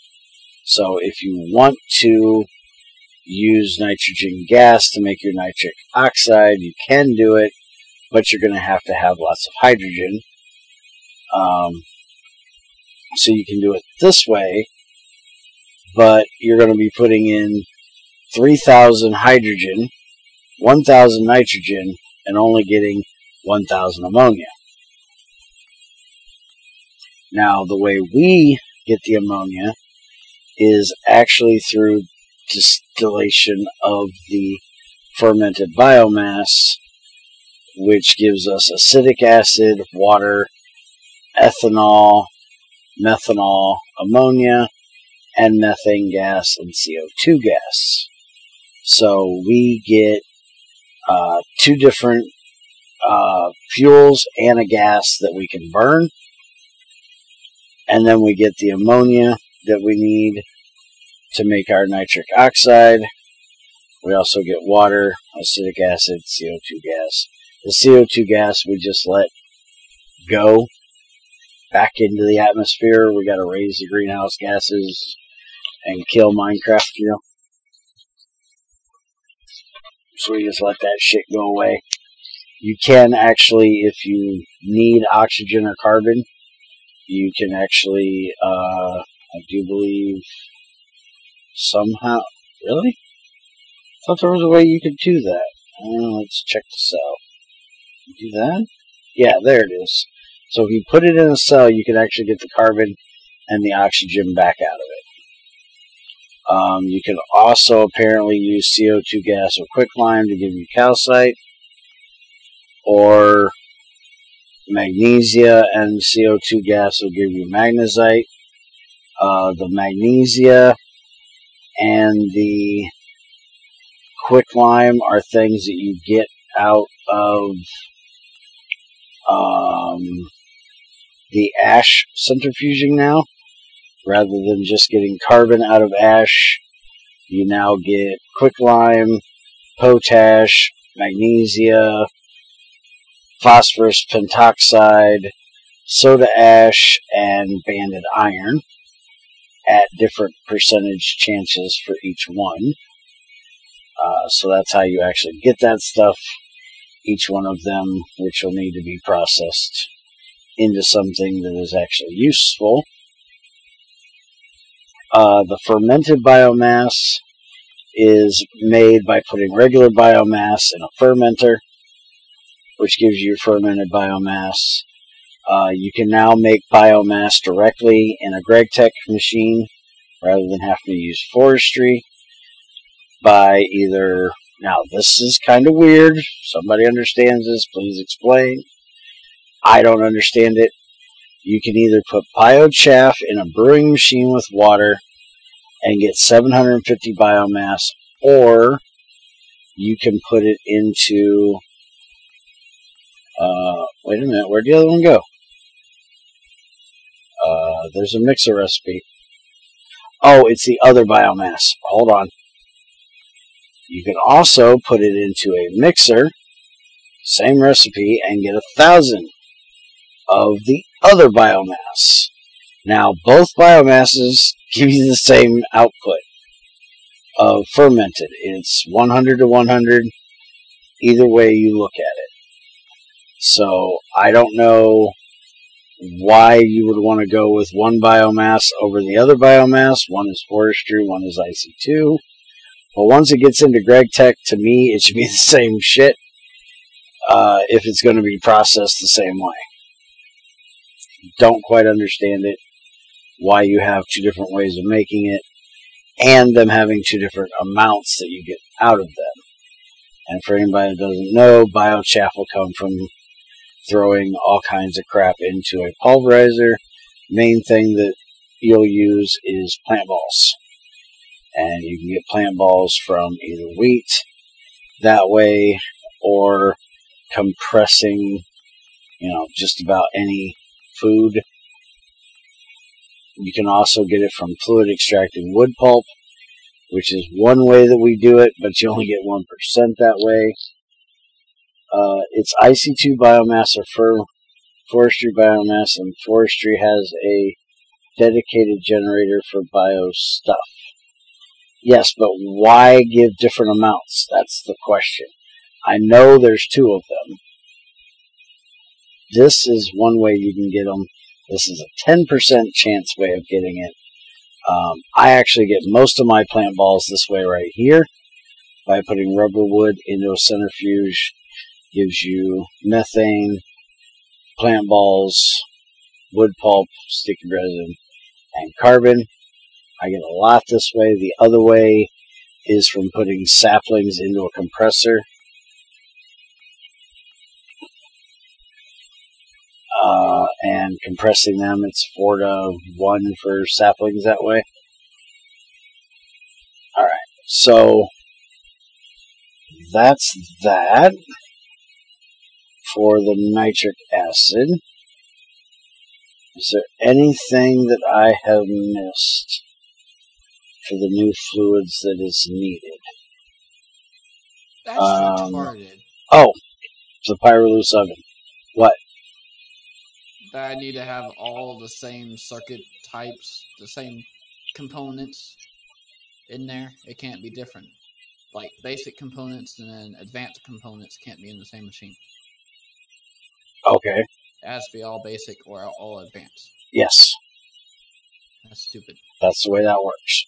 So if you want to use nitrogen gas to make your nitric oxide, you can do it, but you're going to have lots of hydrogen. So you can do it this way, but you're going to be putting in 3,000 hydrogen, 1,000 nitrogen, and only getting 1,000 ammonia. Now, the way we get the ammonia is actually through distillation of the fermented biomass, which gives us acetic acid, water, ethanol, methanol, ammonia, and methane gas and CO2 gas. So we get two different fuels and a gas that we can burn. And then we get the ammonia that we need to make our nitric oxide. We also get water, acetic acid, CO2 gas. The CO2 gas we just let go back into the atmosphere. We got to raise the greenhouse gases and kill Minecraft, you know. So we just let that shit go away. You can actually, if you need oxygen or carbon, you can actually, I do believe, somehow, really? I thought there was a way you could do that. Let's check this out. Do that? Yeah, there it is. So if you put it in a cell, you can actually get the carbon and the oxygen back out of it. You can also apparently use CO2 gas or quicklime to give you calcite, or magnesia and CO2 gas will give you magnesite. The magnesia and the quicklime are things that you get out of the ash centrifuging now. Rather than just getting carbon out of ash, you now get quicklime, potash, magnesia, phosphorus pentoxide, soda ash, and banded iron at different percentage chances for each one. So that's how you actually get that stuff, each one of them, which will need to be processed into something that is actually useful. The fermented biomass is made by putting regular biomass in a fermenter, which gives you fermented biomass. You can now make biomass directly in a GregTech machine rather than having to use forestry by either... Now, this is kind of weird. Somebody understands this, please explain. I don't understand it. You can either put biochaff in a brewing machine with water and get 750 biomass, or you can put it into... wait a minute, where'd the other one go? There's a mixer recipe. Oh, it's the other biomass. Hold on. You can also put it into a mixer, same recipe, and get 1,000 of the other biomass. Now, both biomasses give you the same output of fermented. It's 100 to 100, either way you look at it. So, I don't know why you would want to go with one biomass over the other biomass. One is forestry, one is IC2. But once it gets into GregTech, to me, it should be the same shit if it's going to be processed the same way. Don't quite understand it, why you have two different ways of making it, and them having two different amounts that you get out of them. And for anybody that doesn't know, biochaff will come from throwing all kinds of crap into a pulverizer. Main thing that you'll use is plant balls. And you can get plant balls from either wheat that way, or compressing, just about any food. You can also get it from fluid extracted wood pulp, which is one way that we do it, but you only get 1% that way. It's IC2 biomass or forestry biomass, and forestry has a dedicated generator for bio stuff. Yes, but why give different amounts? That's the question. I know there's two of them, this is one way you can get them. This is a 10% chance way of getting it. I actually get most of my plant balls this way right here by putting rubber wood into a centrifuge. Gives you methane, plant balls, wood pulp, sticky resin, and carbon. I get a lot this way. The other way is from putting saplings into a compressor. And compressing them. It's 4-to-1 for saplings that way. Alright, so that's that for the nitric acid. Is there anything that I have missed for the new fluids that is needed? That's retarded. Oh, the Pyrolyse oven. What? That I need to have all the same circuit types, the same components in there. It can't be different. Like basic components and then advanced components can't be in the same machine. Okay. It has to be all basic or all advanced. Yes. That's stupid. That's the way that works.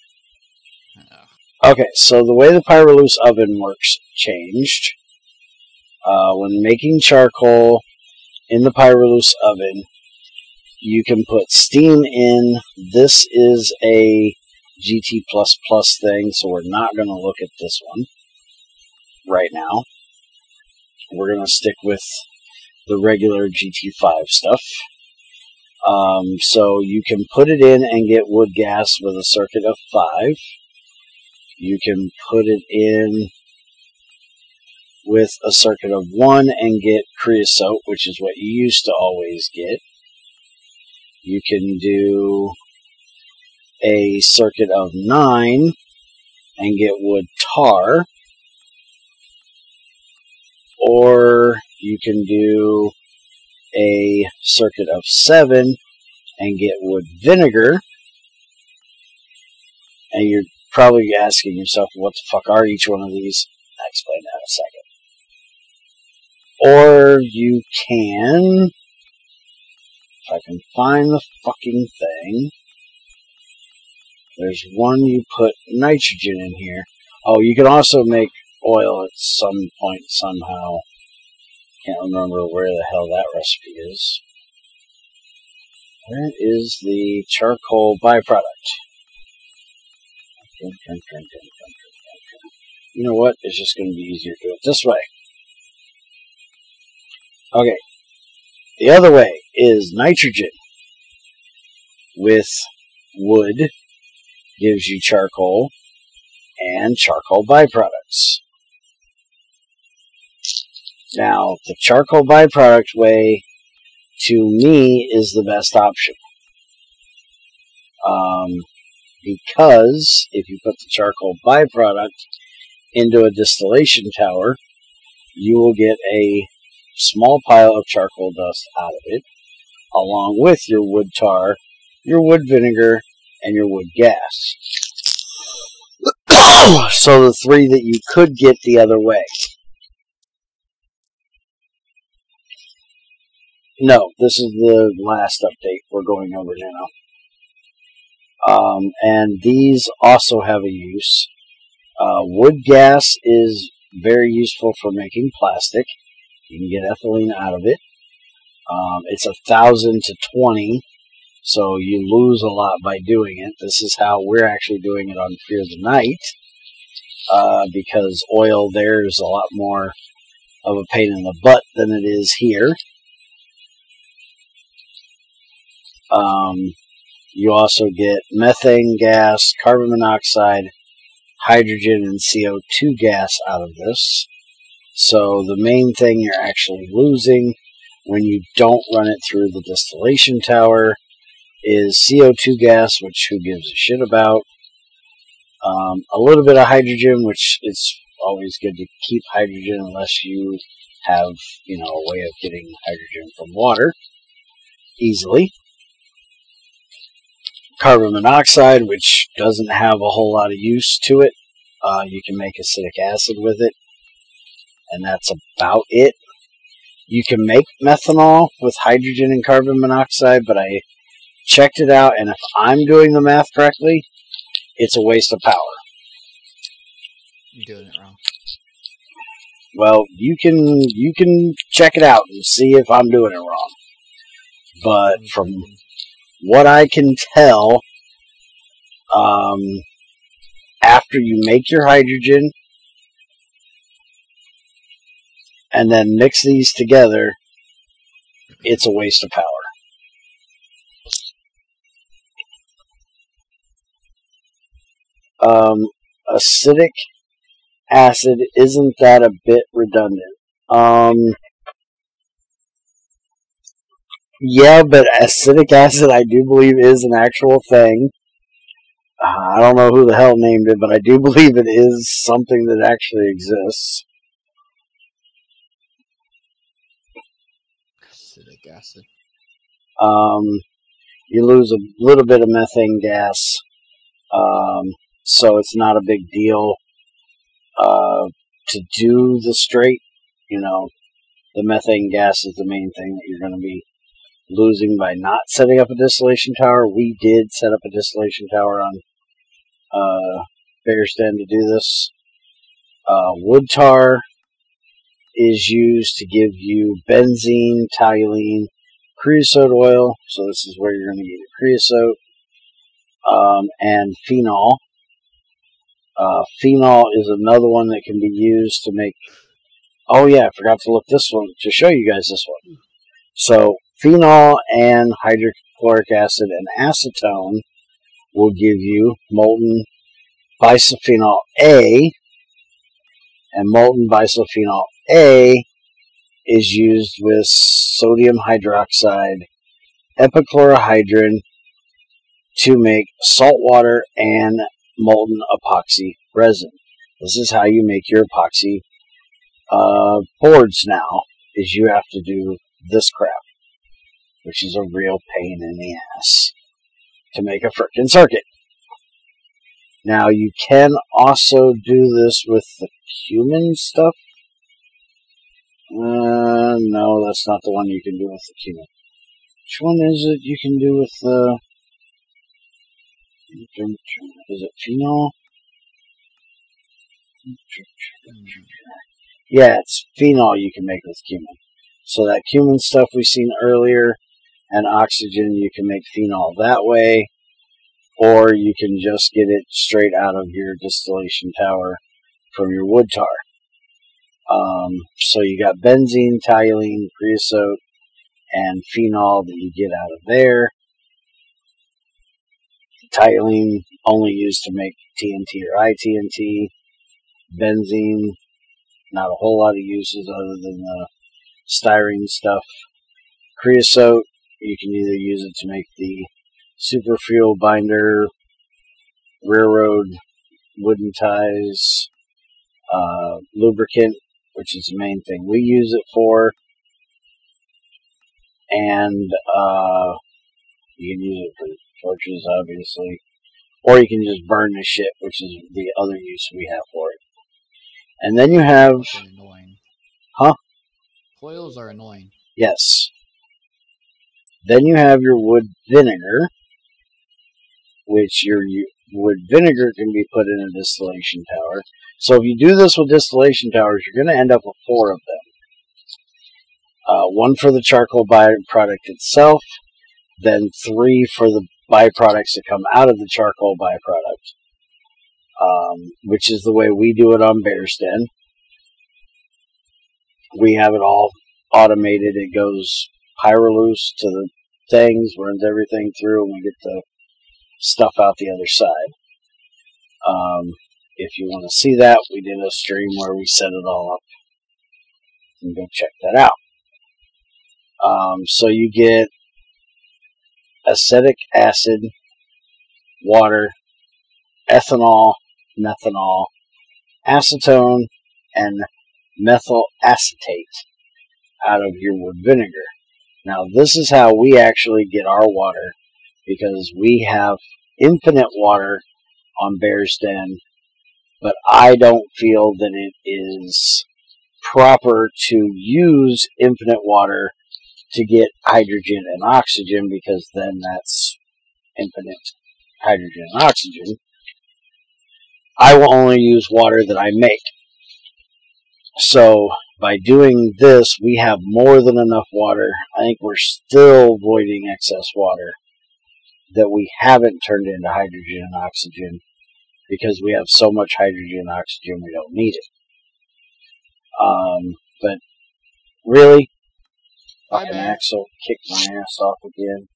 Okay, so the way the Pyrolyse oven works changed. When making charcoal in the Pyrolyse oven, you can put steam in. This is a GT++ thing, so we're not going to look at this one right now. We're going to stick with the regular GT5 stuff. So you can put it in and get wood gas with a circuit of 5. You can put it in with a circuit of 1 and get creosote, which is what you used to always get. You can do a circuit of 9 and get wood tar. Or you can do a circuit of 7 and get wood vinegar. And you're probably asking yourself, what the fuck are each one of these? I'll explain that in a second. Or you can, if I can find the fucking thing, there's one you put nitrogen in here. Oh, you can also make oil at some point somehow. Can't remember where the hell that recipe is. Where is the charcoal byproduct? You know what? It's just going to be easier to do it this way. Okay. The other way is nitrogen with wood gives you charcoal and charcoal byproducts. Now, the charcoal byproduct way, to me, is the best option. Because if you put the charcoal byproduct into a distillation tower, you will get a small pile of charcoal dust out of it, along with your wood tar, your wood vinegar, and your wood gas. So the three that you could get the other way. No, this is the last update we're going over now. And these also have a use. Wood gas is very useful for making plastic. You can get ethylene out of it. It's 1,000 to 20, so you lose a lot by doing it. This is how we're actually doing it on Fear the Night, because oil there is a lot more of a pain in the butt than it is here. You also get methane gas, carbon monoxide, hydrogen, and CO2 gas out of this. So the main thing you're actually losing when you don't run it through the distillation tower is CO2 gas, which who gives a shit about. A little bit of hydrogen, which it's always good to keep hydrogen unless you have, a way of getting hydrogen from water easily. Carbon monoxide, which doesn't have a whole lot of use to it. You can make acetic acid with it, and that's about it. You can make methanol with hydrogen and carbon monoxide, but I checked it out, and if I'm doing the math correctly, it's a waste of power. You're doing it wrong. Well, you can check it out and see if I'm doing it wrong. But from what I can tell, after you make your hydrogen and then mix these together, it's a waste of power. Acidic acid, isn't that a bit redundant? Yeah, but acidic acid I do believe is an actual thing. I don't know who the hell named it, but I do believe it is something that actually exists. Acidic acid. You lose a little bit of methane gas, so it's not a big deal to do the straight. The methane gas is the main thing that you're going to be losing by not setting up a distillation tower. We did set up a distillation tower on Bear's Den to do this. Wood tar is used to give you benzene, toluene, creosote oil. So this is where you're going to get your creosote. And phenol. Phenol is another one that can be used to make... Oh yeah, I forgot to look this one, to show you guys this one. So, phenol and hydrochloric acid and acetone will give you molten bisphenol A, and molten bisphenol A is used with sodium hydroxide, epichlorohydrin to make salt water and molten epoxy resin. This is how you make your epoxy boards now, is you have to do this crap, which is a real pain in the ass to make a frickin' circuit. Now, you can also do this with the cumin stuff. No, that's not the one you can do with the cumin. Which one is it you can do with the... Is it phenol? Yeah, it's phenol you can make with cumin. So that cumin stuff we've seen earlier, and oxygen, you can make phenol that way, or you can just get it straight out of your distillation tower from your wood tar. So you got benzene, toluene, creosote, and phenol that you get out of there. Toluene only used to make TNT or ITNT. Benzene, not a whole lot of uses other than the styrene stuff. Creosote, you can either use it to make the super fuel binder, railroad wooden ties, lubricant, which is the main thing we use it for, and you can use it for torches, obviously, or you can just burn the shit, which is the other use we have for it. And then you have... Annoying. Huh? Coils are annoying. Yes. Then you have your wood vinegar, which your wood vinegar can be put in a distillation tower. So if you do this with distillation towers, you're going to end up with 4 of them. One for the charcoal byproduct itself, then 3 for the byproducts that come out of the charcoal byproduct, which is the way we do it on Bear's Den. We have it all automated. It goes pyroloose to the things, runs everything through, and we get the stuff out the other side. If you want to see that, we did a stream where we set it all up. You can go check that out. So you get acetic acid, water, ethanol, methanol, acetone, and methyl acetate out of your wood vinegar. Now, this is how we actually get our water, because we have infinite water on Bear's Den, but I don't feel that it is proper to use infinite water to get hydrogen and oxygen, because then that's infinite hydrogen and oxygen. I will only use water that I make. So by doing this, we have more than enough water. I think we're still voiding excess water that we haven't turned into hydrogen and oxygen, because we have so much hydrogen and oxygen we don't need it. But really, fucking Axel kicked my ass off again.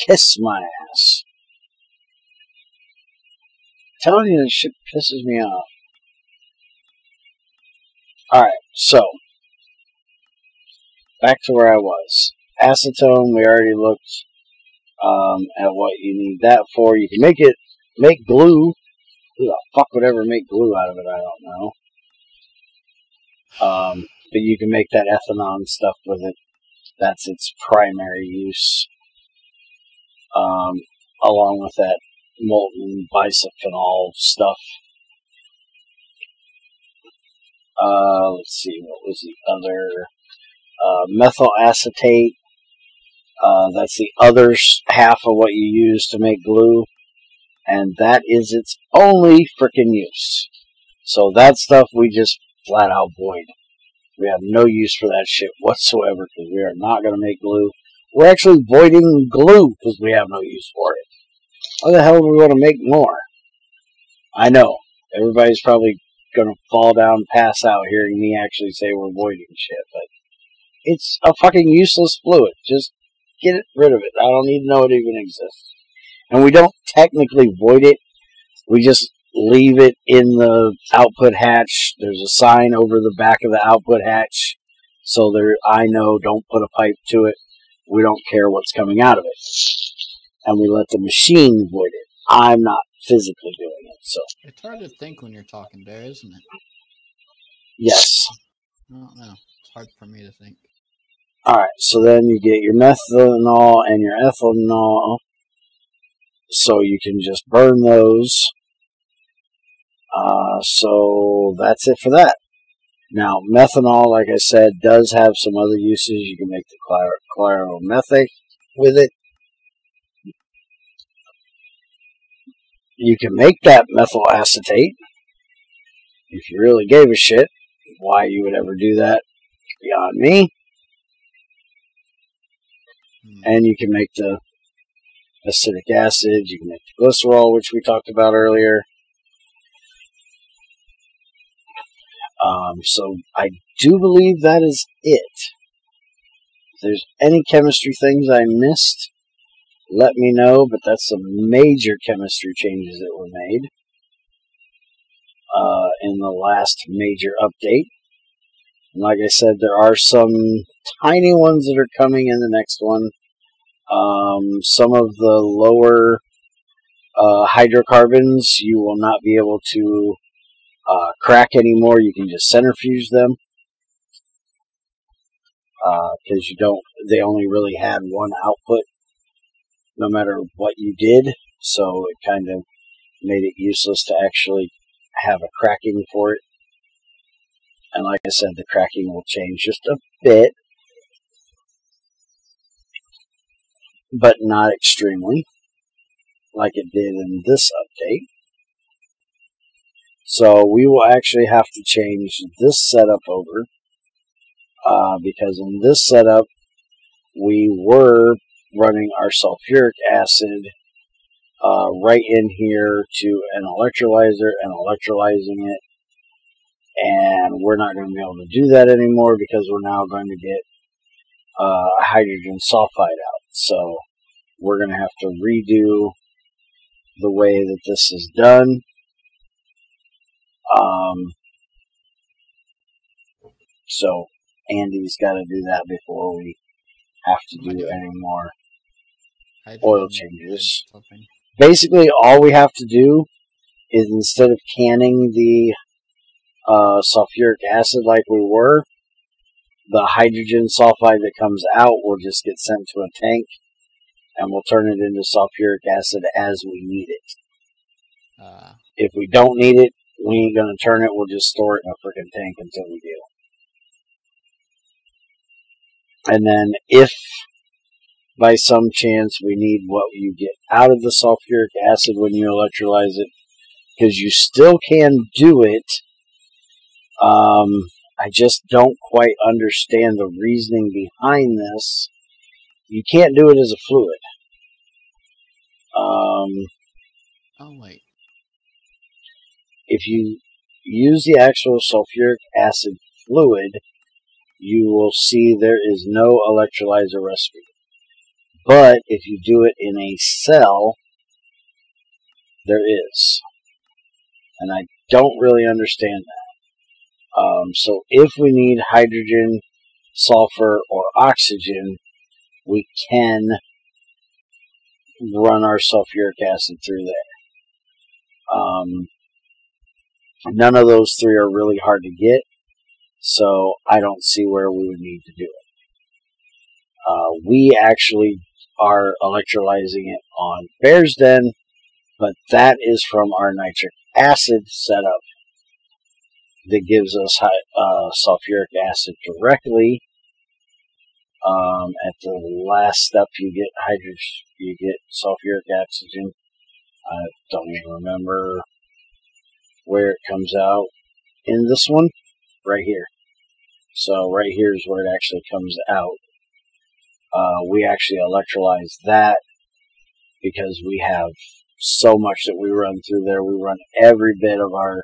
Kiss my ass. I'm telling you, this shit pisses me off. Alright, so back to where I was. Acetone, we already looked at what you need that for. You can make glue. Who the fuck would ever make glue out of it? I don't know. But you can make that ethanol stuff with it. That's its primary use. Along with that molten bisphenol stuff. Let's see, what was the other? Methyl acetate. That's the other half of what you use to make glue. And that is its only frickin' use. So that stuff we just flat out void. We have no use for that shit whatsoever, because we are not going to make glue. We're actually voiding glue because we have no use for it. Why the hell do we want to make more? I know. Everybody's probably going to fall down, pass out hearing me actually say we're voiding shit, but it's a fucking useless fluid. Just get rid of it. I don't need to know it even exists. And we don't technically void it. We just leave it in the output hatch. There's a sign over the back of the output hatch. So there, I know, don't put a pipe to it. We don't care what's coming out of it. And we let the machine void it. I'm not physically doing it. So it's hard to think when you're talking, Bear, isn't it? Yes. I don't know. It's hard for me to think. Alright, so then you get your methanol and your ethanol. So you can just burn those. So that's it for that. Now, methanol, like I said, does have some other uses. You can make the chloromethane with it. You can make that methyl acetate. If you really gave a shit, why you would ever do that, beyond me. And you can make the acetic acid, you can make the glycerol, which we talked about earlier. So I do believe that is it. If there's any chemistry things I missed, let me know, but that's some major chemistry changes that were made in the last major update. And like I said, there are some tiny ones that are coming in the next one. Some of the lower hydrocarbons you will not be able to crack anymore. You can just centrifuge them because they only really had one output no matter what you did, so it kind of made it useless to actually have a cracking for it. And like I said, the cracking will change just a bit, but not extremely, like it did in this update. So we will actually have to change this setup over, because in this setup, we were running our sulfuric acid right in here to an electrolyzer and electrolyzing it. And we're not going to be able to do that anymore because we're now going to get hydrogen sulfide out. So we're going to have to redo the way that this is done. So Andy's got to do that before we have to do any more oil changes. Basically, all we have to do is, instead of canning the sulfuric acid like we were, the hydrogen sulfide that comes out will just get sent to a tank, and we'll turn it into sulfuric acid as we need it. If we don't need it, we ain't gonna turn it. We'll just store it in a freaking tank until we do. And then if by some chance we need what you get out of the sulfuric acid when you electrolyze it, because you still can do it, I just don't quite understand the reasoning behind this. You can't do it as a fluid. Oh, wait. If you use the actual sulfuric acid fluid, you will see there is no electrolyzer recipe. But if you do it in a cell, there is. And I don't really understand that. So if we need hydrogen, sulfur, or oxygen, we can run our sulfuric acid through there. None of those three are really hard to get, so I don't see where we would need to do it. We actually are electrolyzing it on Bear's Den, but that is from our nitric acid setup that gives us sulfuric acid directly. At the last step, you get hydrogen, you get sulfuric oxygen. I don't even remember where it comes out in this one, right here. So right here is where it actually comes out. We actually electrolyze that because we have so much that we run through there. We run every bit of our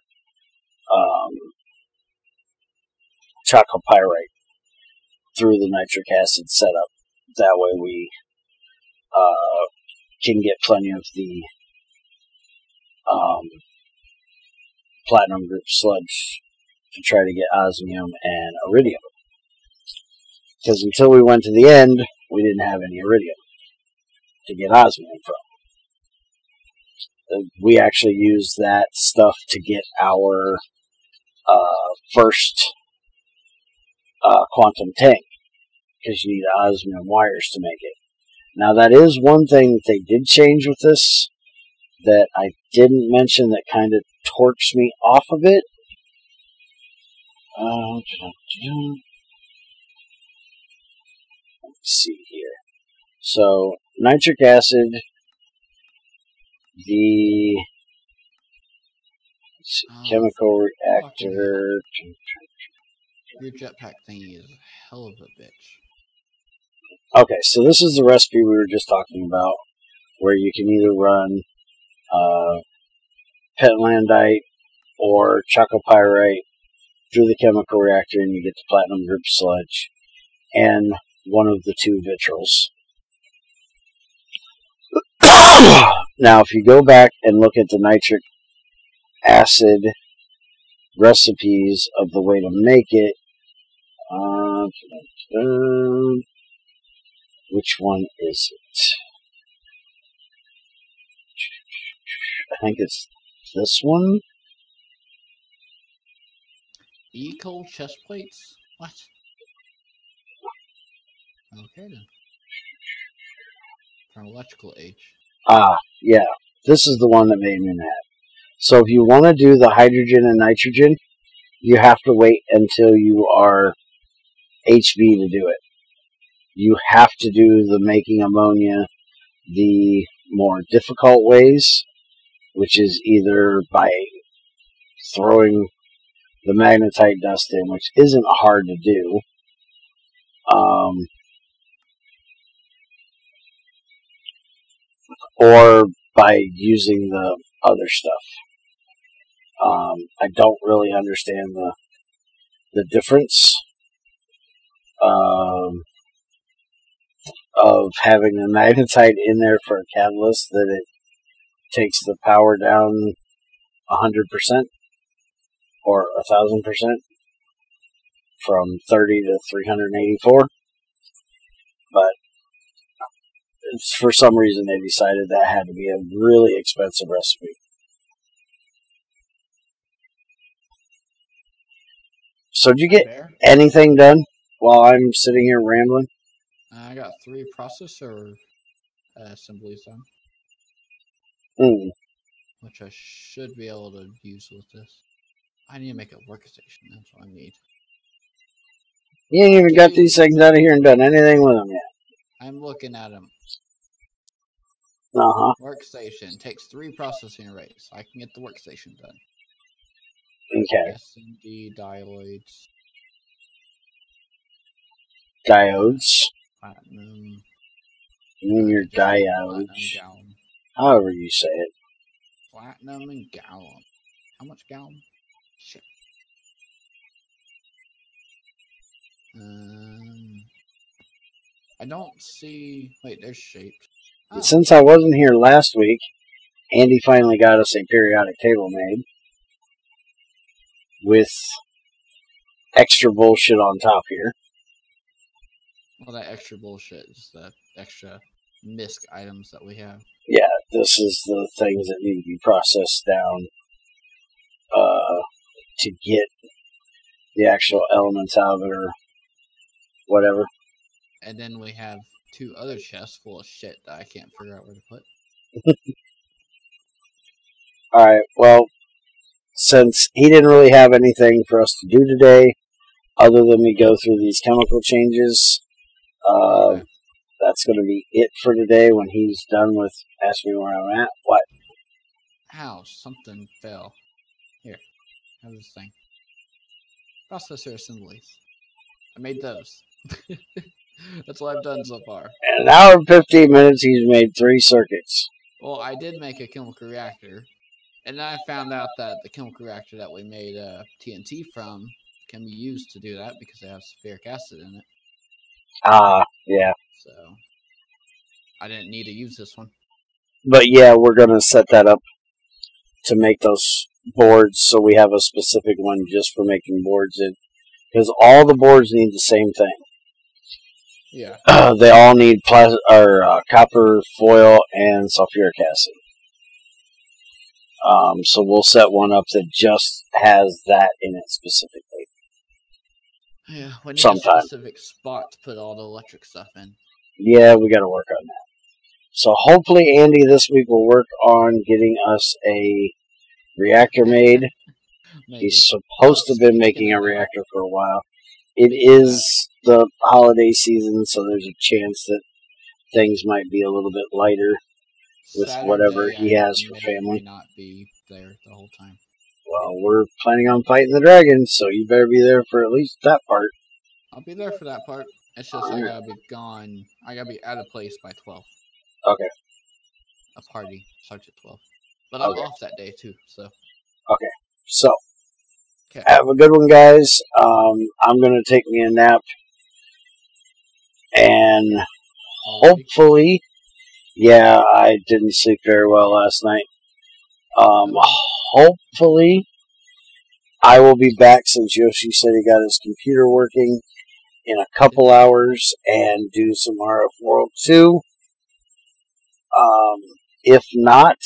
chalcopyrite through the nitric acid setup. That way we can get plenty of the platinum group sludge to try to get osmium and iridium. Because until we went to the end, we didn't have any iridium to get osmium from. We actually used that stuff to get our first quantum tank, because you need osmium wires to make it. Now that is one thing that they did change with this that I didn't mention that kind of torques me off of it. Let's see here. So nitric acid, the chemical reactor. Your jetpack thingy is a hell of a bitch. Okay, so this is the recipe we were just talking about, where you can either run pentlandite or chalcopyrite through the chemical reactor and you get the platinum group sludge and one of the two vitriols. Now, if you go back and look at the nitric acid recipes of the way to make it, which one is it? I think it's this one. E-cold chest plates? What? Okay then. From electrical age. Yeah. This is the one that made me mad. So if you want to do the hydrogen and nitrogen, you have to wait until you are HB to do it. You have to do the making ammonia the more difficult ways, which is either by throwing the magnetite dust in, which isn't hard to do, or by using the other stuff. I don't really understand the difference of having the magnetite in there for a catalyst, that it takes the power down 100% or 1,000% from 30 to 384. But for some reason they decided that had to be a really expensive recipe. So did you get anything done while I'm sitting here rambling? I got 3 processor assemblies done. which I should be able to use with this. I need to make a workstation. That's what I need. You ain't even got these things out of here and done anything with them yet. I'm looking at them. Workstation takes 3 processing arrays. I can get the workstation done. Okay. SMD diodes. Diodes. Platinum. You mean your diodes. However you say it. Platinum and gallium. How much gallium? Shit. I don't see... Wait, there's shapes. Oh. Since I wasn't here last week, Andy finally got us a periodic table made. With extra bullshit on top here. Well, that extra bullshit is the extra MISC items that we have. Yeah, this is the things that need to be processed down to get the actual elements out of it or whatever. And then we have 2 other chests full of shit that I can't figure out where to put. Alright, well, since he didn't really have anything for us to do today, other than we go through these chemical changes, that's going to be it for today when he's done with asking me where I'm at. What? Ow, something fell. Here, have this thing. Processor assemblies. I made those. That's what I've done so far. In an hour and 15 minutes, he's made 3 circuits. Well, I did make a chemical reactor. And then I found out that the chemical reactor that we made TNT from can be used to do that because it has sulfuric acid in it. Yeah. So, I didn't need to use this one. But yeah, we're going to set that up to make those boards so we have a specific one just for making boards in. Because all the boards need the same thing. Yeah. They all need copper, foil, and sulfuric acid. So we'll set one up that just has that in it specifically. Yeah, we need sometime. A specific spot to put all the electric stuff in. Yeah, we got to work on that. So hopefully Andy this week will work on getting us a reactor made. He's supposed to have been making a reactor for a while. It is the holiday season, so there's a chance that things might be a little bit lighter with Saturday, whatever he has for family. May not be there the whole time. Well, we're planning on fighting the dragons, so you better be there for at least that part. I'll be there for that part. It's just I gotta be gone. I gotta be out of place by 12. Okay. A party starts at 12. But I'm off that day too, so. Okay. So, have a good one, guys. I'm going to take me a nap. And hopefully, yeah, I didn't sleep very well last night. Hopefully, I will be back since Yoshi said he got his computer working in a couple hours and do some RF World 2. If not,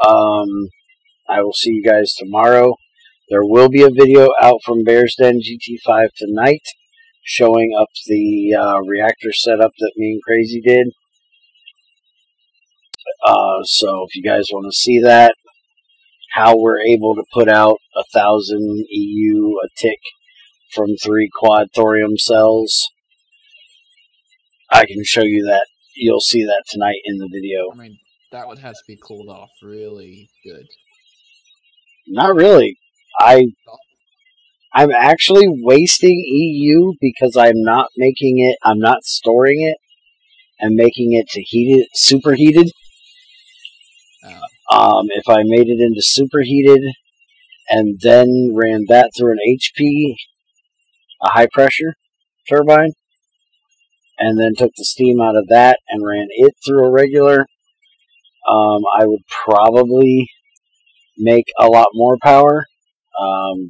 I will see you guys tomorrow. There will be a video out from Bear's Den GT5 tonight showing up the reactor setup that me and Crazy did. So if you guys want to see that, how we're able to put out 1,000 EU a tick from 3 quad thorium cells, I can show you that. You'll see that tonight in the video. I mean, that would have to be cooled off really good. Not really. I'm actually wasting EU because I'm not making it, I'm not storing it and making it to heated, superheated. If I made it into superheated and then ran that through an HP, a high pressure turbine, and then took the steam out of that and ran it through a regular, I would probably make a lot more power.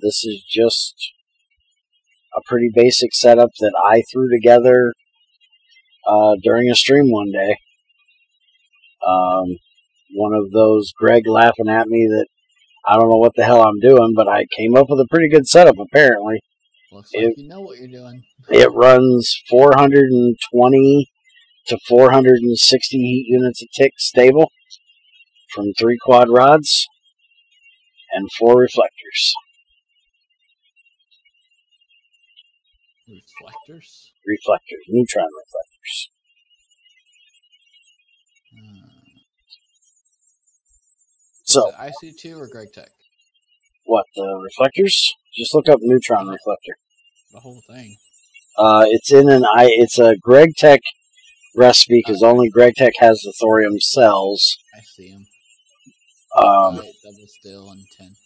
This is just a pretty basic setup that I threw together during a stream one day. One of those Greg laughing at me that I don't know what the hell I'm doing, but I came up with a pretty good setup apparently. Looks like you know what you're doing. It runs 420 to 460 heat units a tick stable from 3 quad rods and 4 reflectors. Reflectors? Reflectors, neutron reflectors. So, IC2 or Greg Tech? What, the reflectors? Just look up neutron reflector. The whole thing. It's a Greg Tech recipe because only Greg Tech has the thorium cells. I see them. Double still and 10.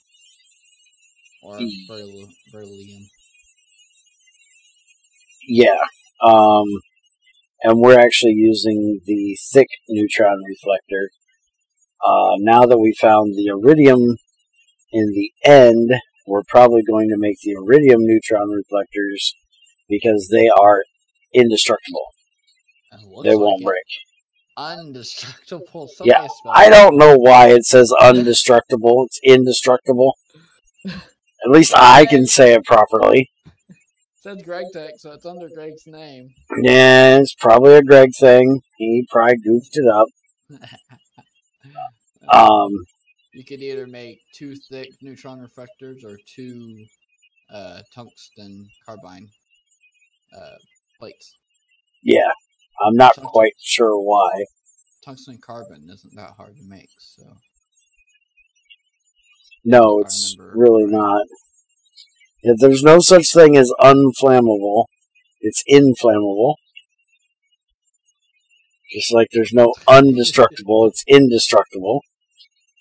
Or beryllium. Yeah. And we're actually using the thick neutron reflector. Now that we found the iridium in the end, we're probably going to make the iridium neutron reflectors because they are indestructible. They won't break. Undestructible. Yeah, I don't know why it says undestructible. It's indestructible. At least I can say it properly. It says Greg Tech, so it's under Greg's name. Yeah, it's probably a Greg thing. He probably goofed it up. You could either make 2 thick neutron reflectors or 2 tungsten carbine plates. Yeah, I'm not quite sure why. Tungsten carbon isn't that hard to make, so. No, it's really not. Yeah, there's no such thing as unflammable. It's inflammable. Just like there's no undestructible, it's indestructible.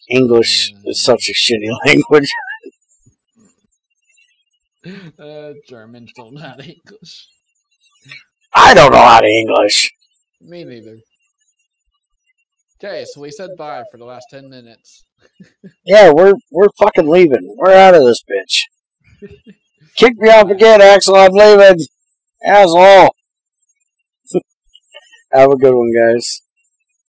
English is such a shitty language. Germans don't know how to English. I don't know how to English. Me neither. Okay, so we said bye for the last 10 minutes. Yeah, we're fucking leaving. We're out of this bitch. Kick me off again, Axel. I'm leaving. Asshole. Have a good one, guys.